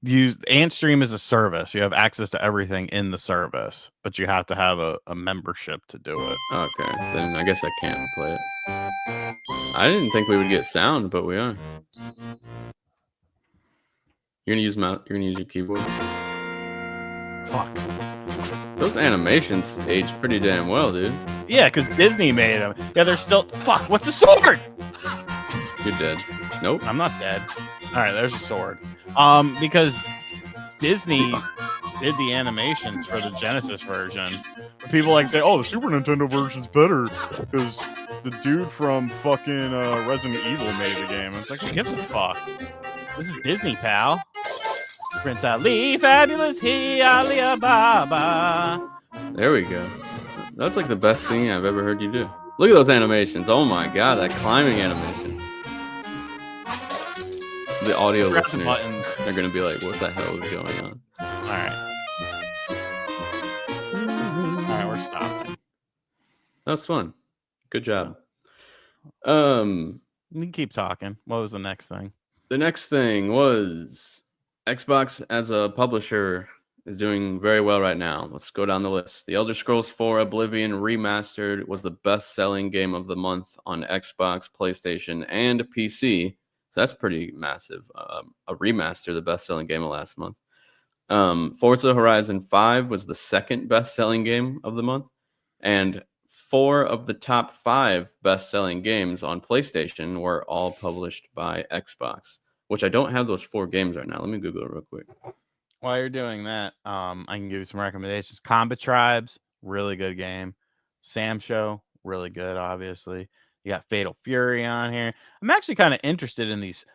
Speaker 1: use Antstream as a service. You have access to everything in the service, but you have to have a membership to do it.
Speaker 2: Okay, then I guess I can't play it. I didn't think we would get sound, but we are. You're gonna use your keyboard.
Speaker 1: Fuck.
Speaker 2: Those animations aged pretty damn well, dude.
Speaker 1: Yeah, because Disney made them. Yeah, they're still. Fuck. What's a sword?
Speaker 2: You're dead. Nope.
Speaker 1: I'm not dead. All right, there's a sword. Because Disney did the animations for the Genesis version. People like say, "Oh, the Super Nintendo version's better because the dude from fucking Resident Evil made the game." It's like, who gives a fuck? This is Disney, pal. Prince Ali, fabulous he, Ali Baba.
Speaker 2: There we go. That's like the best thing I've ever heard you do. Look at those animations. Oh my god, that climbing animation. The audio listeners are going to be like, what the hell is going on?
Speaker 1: Alright, we're stopping.
Speaker 2: That's fun. Good job.
Speaker 1: You can keep talking. What was the next thing?
Speaker 2: The next thing was Xbox as a publisher is doing very well right now. Let's go down the list. The Elder Scrolls 4 Oblivion Remastered was the best-selling game of the month on Xbox, PlayStation, and PC. So that's pretty massive. A remaster, the best-selling game of last month. Forza Horizon 5 was the second best-selling game of the month. And 4 of the top 5 best-selling games on PlayStation were all published by Xbox, which I don't have those 4 games right now. Let me Google it real quick.
Speaker 1: While you're doing that, I can give you some recommendations. Combat Tribes, really good game. Sam Show, really good, obviously. You got Fatal Fury on here. I'm actually kind of interested in these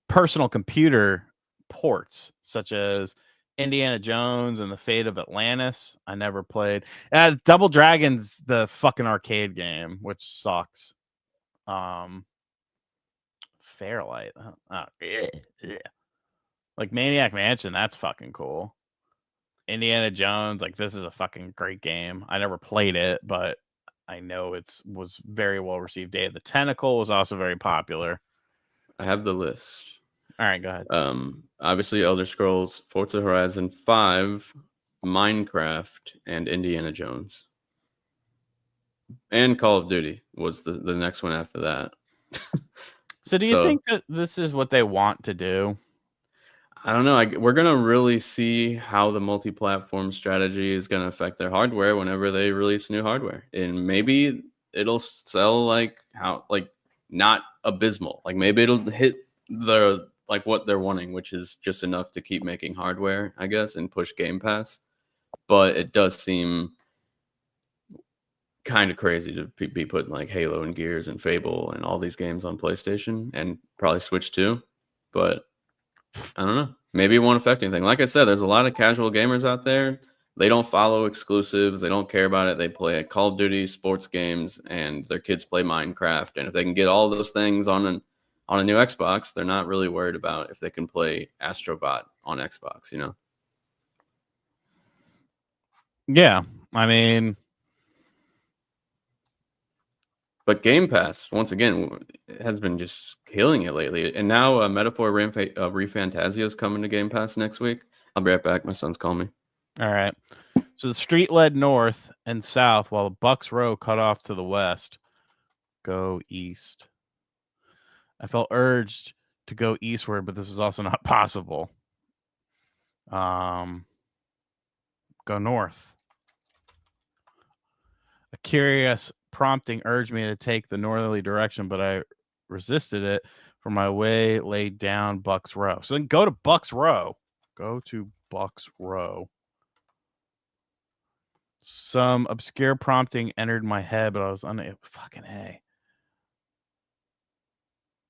Speaker 1: personal computer ports, such as Indiana Jones and the Fate of Atlantis. I never played. Double Dragon's the fucking arcade game, which sucks. Fairlight. Yeah. Like Maniac Mansion, that's fucking cool. Indiana Jones, like this is a fucking great game. I never played it, but I know was very well received. Day of the Tentacle was also very popular.
Speaker 2: I have the list.
Speaker 1: All right, go ahead.
Speaker 2: Obviously, Elder Scrolls, Forza Horizon 5, Minecraft, and Indiana Jones. And Call of Duty was the next one after that.
Speaker 1: So do you think that this is what they want to do?
Speaker 2: I don't know. We're going to really see how the multi-platform strategy is going to affect their hardware whenever they release new hardware. And maybe it'll sell not abysmal. Like maybe it'll hit what they're wanting, which is just enough to keep making hardware, I guess, and push Game Pass. But it does seem kind of crazy to be putting like Halo and Gears and Fable and all these games on PlayStation and probably Switch too. But I don't know. Maybe it won't affect anything. Like I said, there's a lot of casual gamers out there. They don't follow exclusives. They don't care about it. They play Call of Duty, sports games, and their kids play Minecraft. And if they can get all those things on a new Xbox, they're not really worried about if they can play Astrobot on Xbox, you know?
Speaker 1: Yeah. I mean...
Speaker 2: But Game Pass, once again, has been just killing it lately. And now Metaphor ReFantazio is coming to Game Pass next week. I'll be right back. My son's calling me.
Speaker 1: All right. So the street led north and south while the Bucks Row cut off to the west. Go east. I felt urged to go eastward, but this was also not possible. Go north. A curious prompting urged me to take the northerly direction, but I resisted it, for my way laid down Bucks Row. So then go to Bucks Row. Go to Bucks Row. Some obscure prompting entered my head, but I was unable. Fucking A.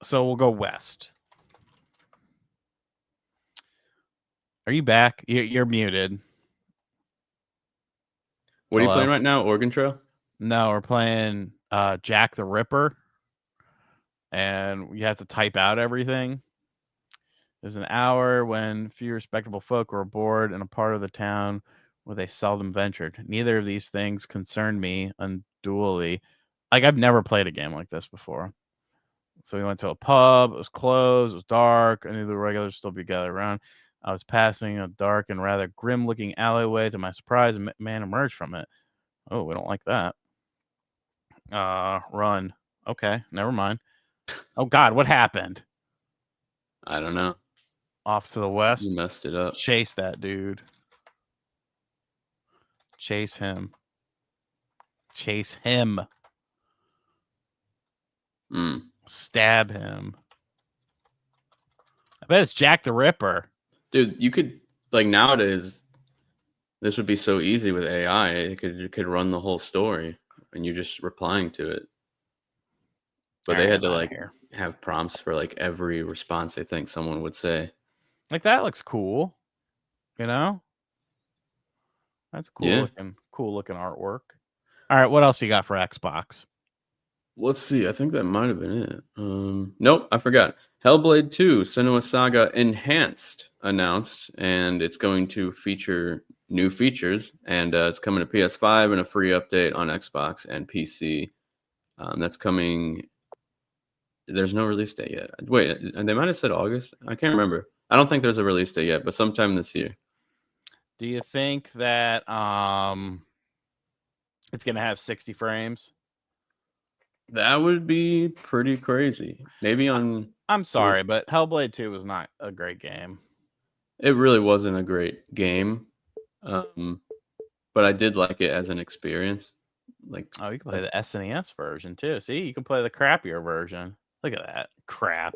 Speaker 1: So we'll go west. Are you back? You're muted.
Speaker 2: What are you playing right now? Oregon Trail?
Speaker 1: No, we're playing Jack the Ripper. And you have to type out everything. There's an hour when few respectable folk were aboard in a part of the town where they seldom ventured. Neither of these things concerned me unduly. Like, I've never played a game like this before. So we went to a pub. It was closed. It was dark. I knew the regulars still be gathered around. I was passing a dark and rather grim-looking alleyway. To my surprise, a man emerged from it. Oh, we don't like that. Run. Okay, never mind. Oh, God, what happened?
Speaker 2: I don't know.
Speaker 1: Off to the west.
Speaker 2: You messed it up.
Speaker 1: Chase that dude. Chase him. Chase him. Stab him. I bet it's Jack the Ripper.
Speaker 2: Dude, you could, like, nowadays, this would be so easy with AI. It could run the whole story and you're just replying to it. But they had to, like, have prompts for, like, every response they think someone would say.
Speaker 1: Like, that looks cool. You know? That's cool looking artwork. All right, what else you got for Xbox?
Speaker 2: Let's see. I think that might have been it. Nope, I forgot. Hellblade 2 Senua's Saga Enhanced announced, and it's going to feature new features, and it's coming to PS5 and a free update on Xbox and PC. That's coming. There's no release date yet. Wait, and they might have said August. I can't remember. I don't think there's a release date yet, but sometime this year.
Speaker 1: Do you think that it's gonna have 60 frames?
Speaker 2: That would be pretty crazy. Maybe on.
Speaker 1: I'm sorry, but Hellblade 2 was not a great game.
Speaker 2: It really wasn't a great game, but I did like it as an experience. Like,
Speaker 1: oh, you can play the SNES version too. See, you can play the crappier version. Look at that crap.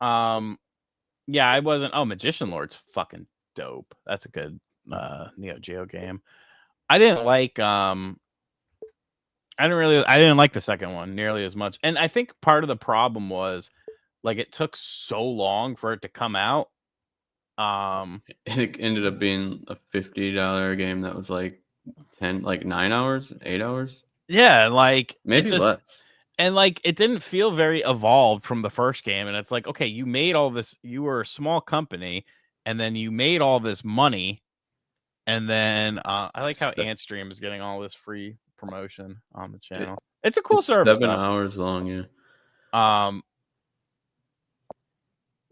Speaker 1: Yeah, I wasn't. Oh, Magician Lord's fucking dope. That's a good Neo Geo game. I didn't like. I didn't like the second one nearly as much. And I think part of the problem was, like, it took so long for it to come out.
Speaker 2: It ended up being a $50 game that was like 9 hours, 8 hours.
Speaker 1: Yeah, like
Speaker 2: maybe less.
Speaker 1: And like, it didn't feel very evolved from the first game. And it's like, okay, you made all this, you were a small company, and then you made all this money. And then I like how Antstream is getting all this free promotion on the channel. It's a cool service.
Speaker 2: 7 hours long, yeah.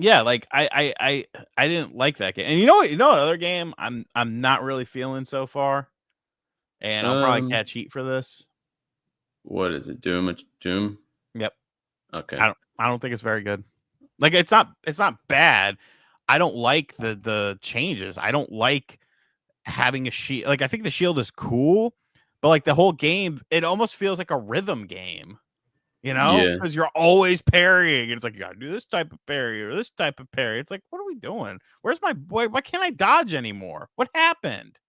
Speaker 1: Yeah, like I didn't like that game. And you know another game I'm not really feeling so far. And I'll probably catch heat for this.
Speaker 2: What is it? Doom?
Speaker 1: Yep.
Speaker 2: Okay.
Speaker 1: I don't think it's very good. Like, it's not bad. I don't like the changes. I don't like having a shield. Like, I think the shield is cool, but like the whole game, it almost feels like a rhythm game. You know, because you're always parrying. It's like, you gotta do this type of parry or this type of parry. It's like, what are we doing? Where's my boy? Why can't I dodge anymore? What happened?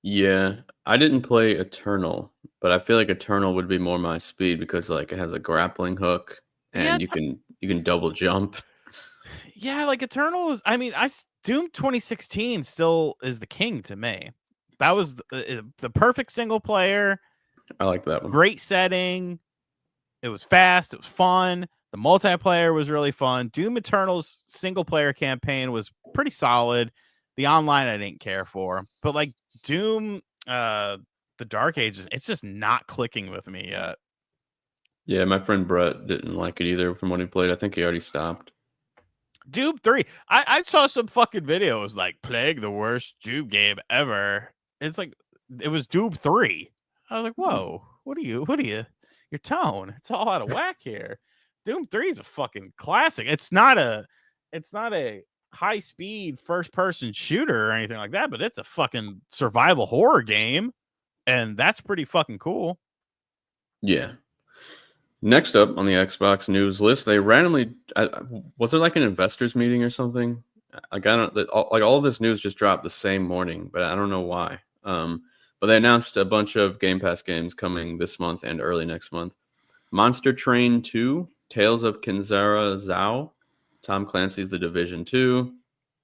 Speaker 2: Yeah, I didn't play Eternal, but I feel like Eternal would be more my speed because, like, it has a grappling hook and you can double jump.
Speaker 1: Yeah, like Eternal was. I mean, Doom 2016 still is the king to me. That was the perfect single player.
Speaker 2: I like that one.
Speaker 1: Great setting. It was fast. It was fun. The multiplayer was really fun. Doom Eternal's single player campaign was pretty solid. The online I didn't care for, but like Doom, the Dark Ages, it's just not clicking with me yet.
Speaker 2: Yeah, my friend Brett didn't like it either from what he played. I think he already stopped.
Speaker 1: Doom 3. I saw some fucking videos like Plague, the worst Doom game ever. It's like, it was Doom 3. I was like, whoa, what are you? Your tone, it's all out of whack here. Doom 3 is a fucking classic. It's not a high speed first person shooter or anything like that, but it's a fucking survival horror game, and that's pretty fucking cool.
Speaker 2: Yeah. Next up on the Xbox news list, they randomly was there like an investors meeting or something? Like, I don't, like, all of this news just dropped the same morning, but I don't know why. But they announced a bunch of Game Pass games coming this month and early next month. Monster Train 2, Tales of Kinzara Zhao, Tom Clancy's The Division 2,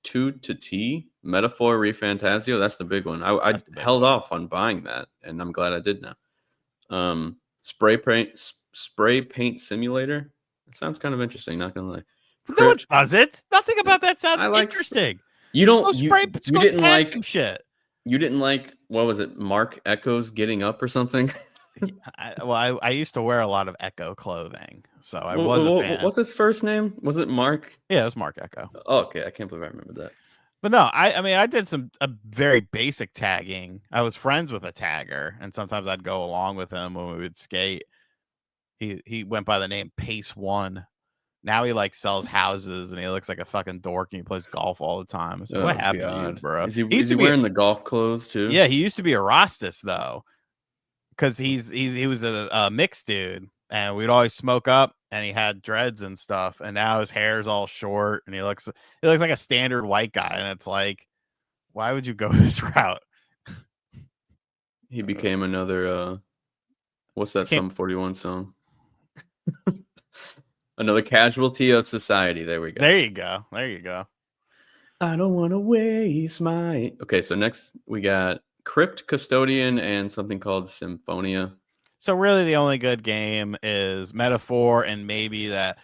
Speaker 2: 2 to T, Metaphor ReFantazio. That's the big one. I held off on buying that, and I'm glad I did now. Spray Paint Simulator. It sounds kind of interesting, not gonna lie.
Speaker 1: No, it does it. Nothing about that sounds interesting.
Speaker 2: You didn't like
Speaker 1: some shit.
Speaker 2: You didn't like, what was it, Mark Echo's Getting Up or something?
Speaker 1: I used to wear a lot of Echo clothing, so I was a fan.
Speaker 2: What's his first name? Was it Mark?
Speaker 1: Yeah, it was Mark Echo.
Speaker 2: Oh, okay, I can't believe I remember that.
Speaker 1: But no, I mean, I did a very basic tagging. I was friends with a tagger, and sometimes I'd go along with him when we would skate. He went by the name Pace One. Now he like sells houses, and he looks like a fucking dork, and he plays golf all the time. So what happened to you, bro?
Speaker 2: Is he wearing the golf clothes too?
Speaker 1: Yeah, he used to be a Rastas though, because he was a mixed dude, and we'd always smoke up, and he had dreads and stuff, and now his hair's all short, and he looks like a standard white guy, and it's like, why would you go this route?
Speaker 2: He became another what's that Sum 41 song? Another casualty of society. There we go.
Speaker 1: There you go. There you go.
Speaker 2: I don't want to waste my. Okay, so next we got Crypt Custodian and something called Symphonia.
Speaker 1: So really, the only good game is Metaphor and maybe that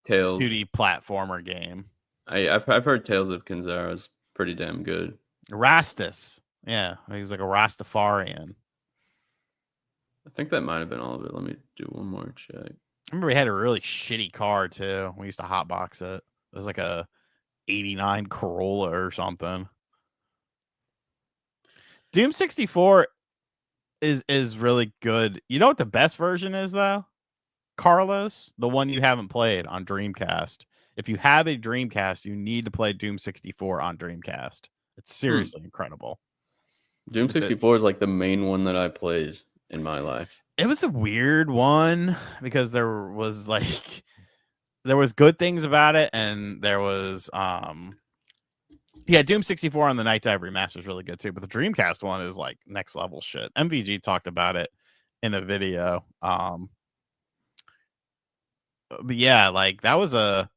Speaker 2: Tales
Speaker 1: 2D platformer game.
Speaker 2: I've heard Tales of Kenzara is pretty damn good.
Speaker 1: Rastus, yeah, he's like a Rastafarian.
Speaker 2: I think that might have been all of it. Let me do one more check.
Speaker 1: I remember we had a really shitty car too. We used to hotbox it. It was like a 89 Corolla or something. Doom 64 is really good. You know what the best version is though? Carlos, the one you haven't played on Dreamcast. If you have a Dreamcast, you need to play Doom 64 on Dreamcast. It's seriously incredible.
Speaker 2: Doom 64 is like the main one that I played in my life.
Speaker 1: It was a weird one because there was good things about it, and there was Doom 64 on the Night Dive remaster is really good too, but the Dreamcast one is like next level shit. MVG talked about it in a video. But yeah, like it was a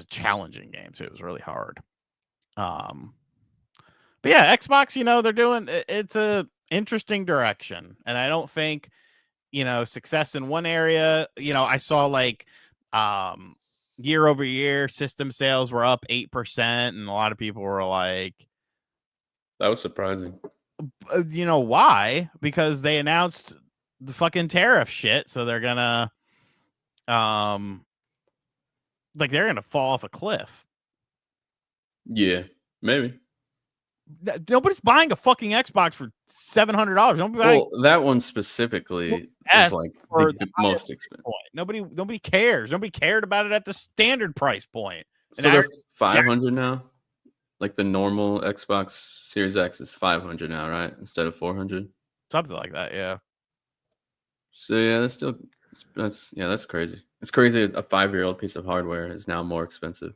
Speaker 1: challenging game too. It was really hard. But yeah, Xbox, they're doing it's a interesting direction, and I don't think success in one area. I saw like year over year system sales were up 8%, and a lot of people were like,
Speaker 2: that was surprising.
Speaker 1: Why? Because they announced the fucking tariff shit, so they're gonna they're gonna fall off a cliff.
Speaker 2: Yeah, maybe.
Speaker 1: Nobody's buying a fucking Xbox for $700.
Speaker 2: That one specifically is like the most expensive.
Speaker 1: Nobody cares. Nobody cared about it at the standard price point.
Speaker 2: So they're 500 now. Like the normal Xbox Series X is 500 now, right? Instead of 400.
Speaker 1: Something like that, yeah.
Speaker 2: So yeah, that's crazy. It's crazy. A 5-year-old piece of hardware is now more expensive.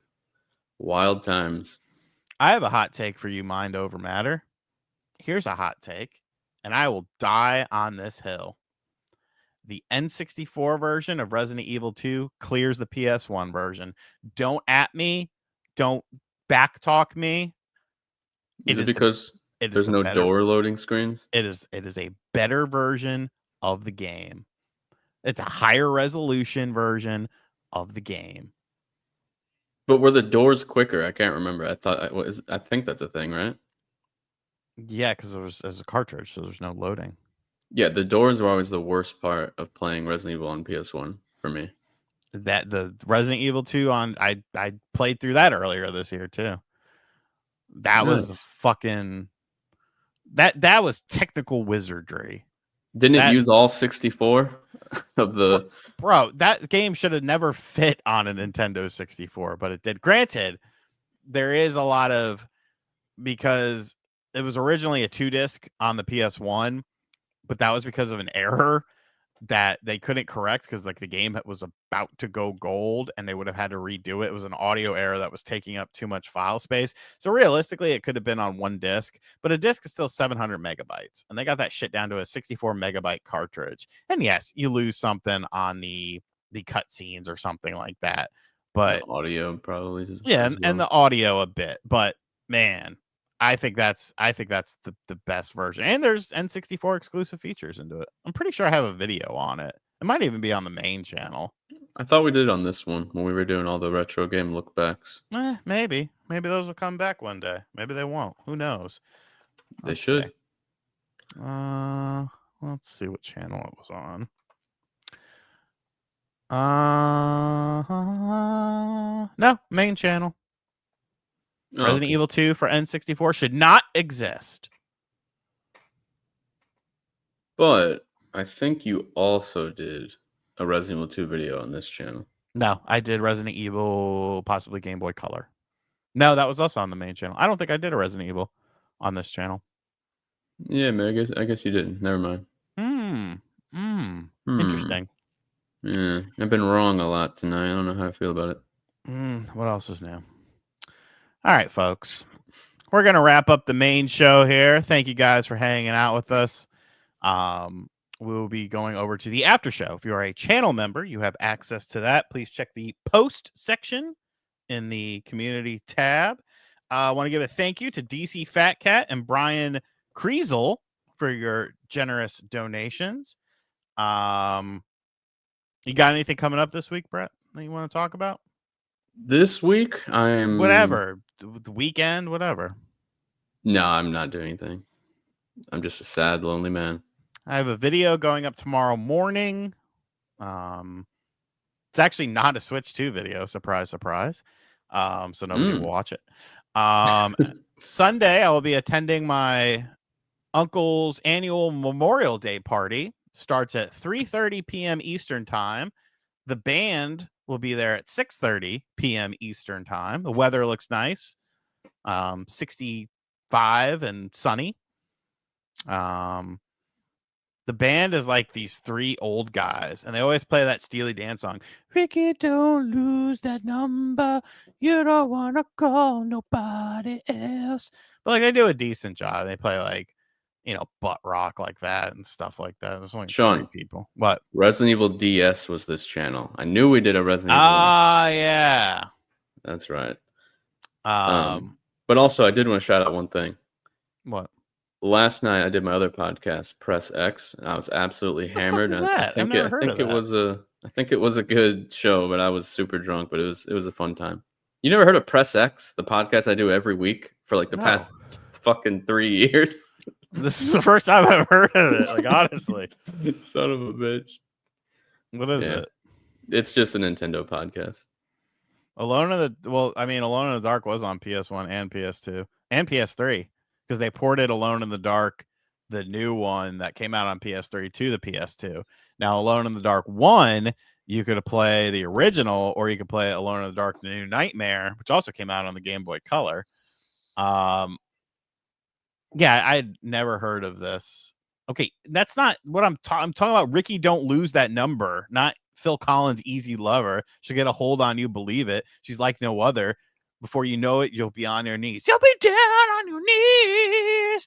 Speaker 2: Wild times.
Speaker 1: I have a hot take for you, Mind Over Matter. Here's a hot take, and I will die on this hill. The N64 version of Resident Evil 2 clears the PS1 version. Don't at me. Don't backtalk me.
Speaker 2: Is it because there's no door loading screens?
Speaker 1: It is a better version of the game. It's a higher resolution version of the game.
Speaker 2: But were the doors quicker? I can't remember. I think that's a thing, right?
Speaker 1: Yeah, because it was as a cartridge, so there's no loading.
Speaker 2: Yeah, the doors were always the worst part of playing Resident Evil on PS1 for me.
Speaker 1: That the Resident Evil 2 I played through that earlier this year too. That was fucking that was technical wizardry.
Speaker 2: Didn't it use all 64 of the...
Speaker 1: Bro, that game should have never fit on a Nintendo 64, but it did. Granted, there is a lot of... Because it was originally a 2-disc on the PS1, but that was because of an error that they couldn't correct because like the game was about to go gold and they would have had to redo it. It was an audio error that was taking up too much file space. So realistically, it could have been on one disc, but a disc is still 700 megabytes, and they got that shit down to a 64 megabyte cartridge. And yes, you lose something on the cutscenes or something like that, but
Speaker 2: the audio probably.
Speaker 1: Yeah, and the audio a bit, but man. I think that's the best version. And there's N64 exclusive features into it. I'm pretty sure I have a video on it. It might even be on the main channel.
Speaker 2: I thought we did on this one when we were doing all the retro game look backs.
Speaker 1: Maybe those will come back one day. Maybe they won't. Who knows?
Speaker 2: They should.
Speaker 1: Let's see what channel it was on. No, main channel. Resident Evil 2 for N64 should not exist.
Speaker 2: But I think you also did a Resident Evil 2 video on this channel.
Speaker 1: No, I did Resident Evil, possibly Game Boy Color. No, that was also on the main channel. I don't think I did a Resident Evil on this channel.
Speaker 2: Yeah, man, I guess you didn't. Never mind.
Speaker 1: Interesting.
Speaker 2: Yeah, I've been wrong a lot tonight. I don't know how I feel about it.
Speaker 1: What else is new? All right, folks. We're going to wrap up the main show here. Thank you guys for hanging out with us. We'll be going over to the after show. If you are a channel member, you have access to that. Please check the post section in the community tab. I want to give a thank you to DC Fat Cat and Brian Kriesel for your generous donations. You got anything coming up this week, Brett, that you want to talk about?
Speaker 2: This week, I'm...
Speaker 1: Whatever. The weekend, whatever.
Speaker 2: No, I'm not doing anything. I'm just a sad, lonely man.
Speaker 1: I have a video going up tomorrow morning. It's actually not a Switch 2 video. Surprise, surprise. So nobody will watch it. Sunday, I will be attending my uncle's annual Memorial Day party. Starts at 3:30 p.m. Eastern time. The band will be there at 6:30 p.m. Eastern time. The weather looks nice. 65 and sunny. The band is like these three old guys, and they always play that Steely Dan song. Ricky, don't lose that number. You don't want to call nobody else. But like they do a decent job. They play like, butt rock like that and stuff like that. There's only
Speaker 2: Sean,
Speaker 1: three people. What?
Speaker 2: Resident Evil DS was this channel. I knew we did a Resident Evil.
Speaker 1: Yeah.
Speaker 2: That's right. But also, I did want to shout out one thing.
Speaker 1: What?
Speaker 2: Last night I did my other podcast, Press X, and I was absolutely hammered.
Speaker 1: I think it
Speaker 2: was a good show, but I was super drunk. But it was a fun time. You never heard of Press X, the podcast I do every week for like the past fucking 3 years?
Speaker 1: This is the first time I've heard of it. Like honestly,
Speaker 2: son of a bitch.
Speaker 1: What is it?
Speaker 2: It's just a Nintendo podcast.
Speaker 1: Alone in the Dark was on PS1 and PS2 and PS3. Because they ported Alone in the Dark, the new one that came out on PS3 to the PS2. Now, Alone in the Dark 1, you could play the original, or you could play Alone in the Dark, The New Nightmare, which also came out on the Game Boy Color. Yeah, I'd never heard of this. Okay, that's not what I'm talking about. Ricky, don't lose that number. Not Phil Collins' Easy Lover. She'll get a hold on you, believe it. She's like no other. Before you know it, you'll be on your knees. You'll be down on your knees.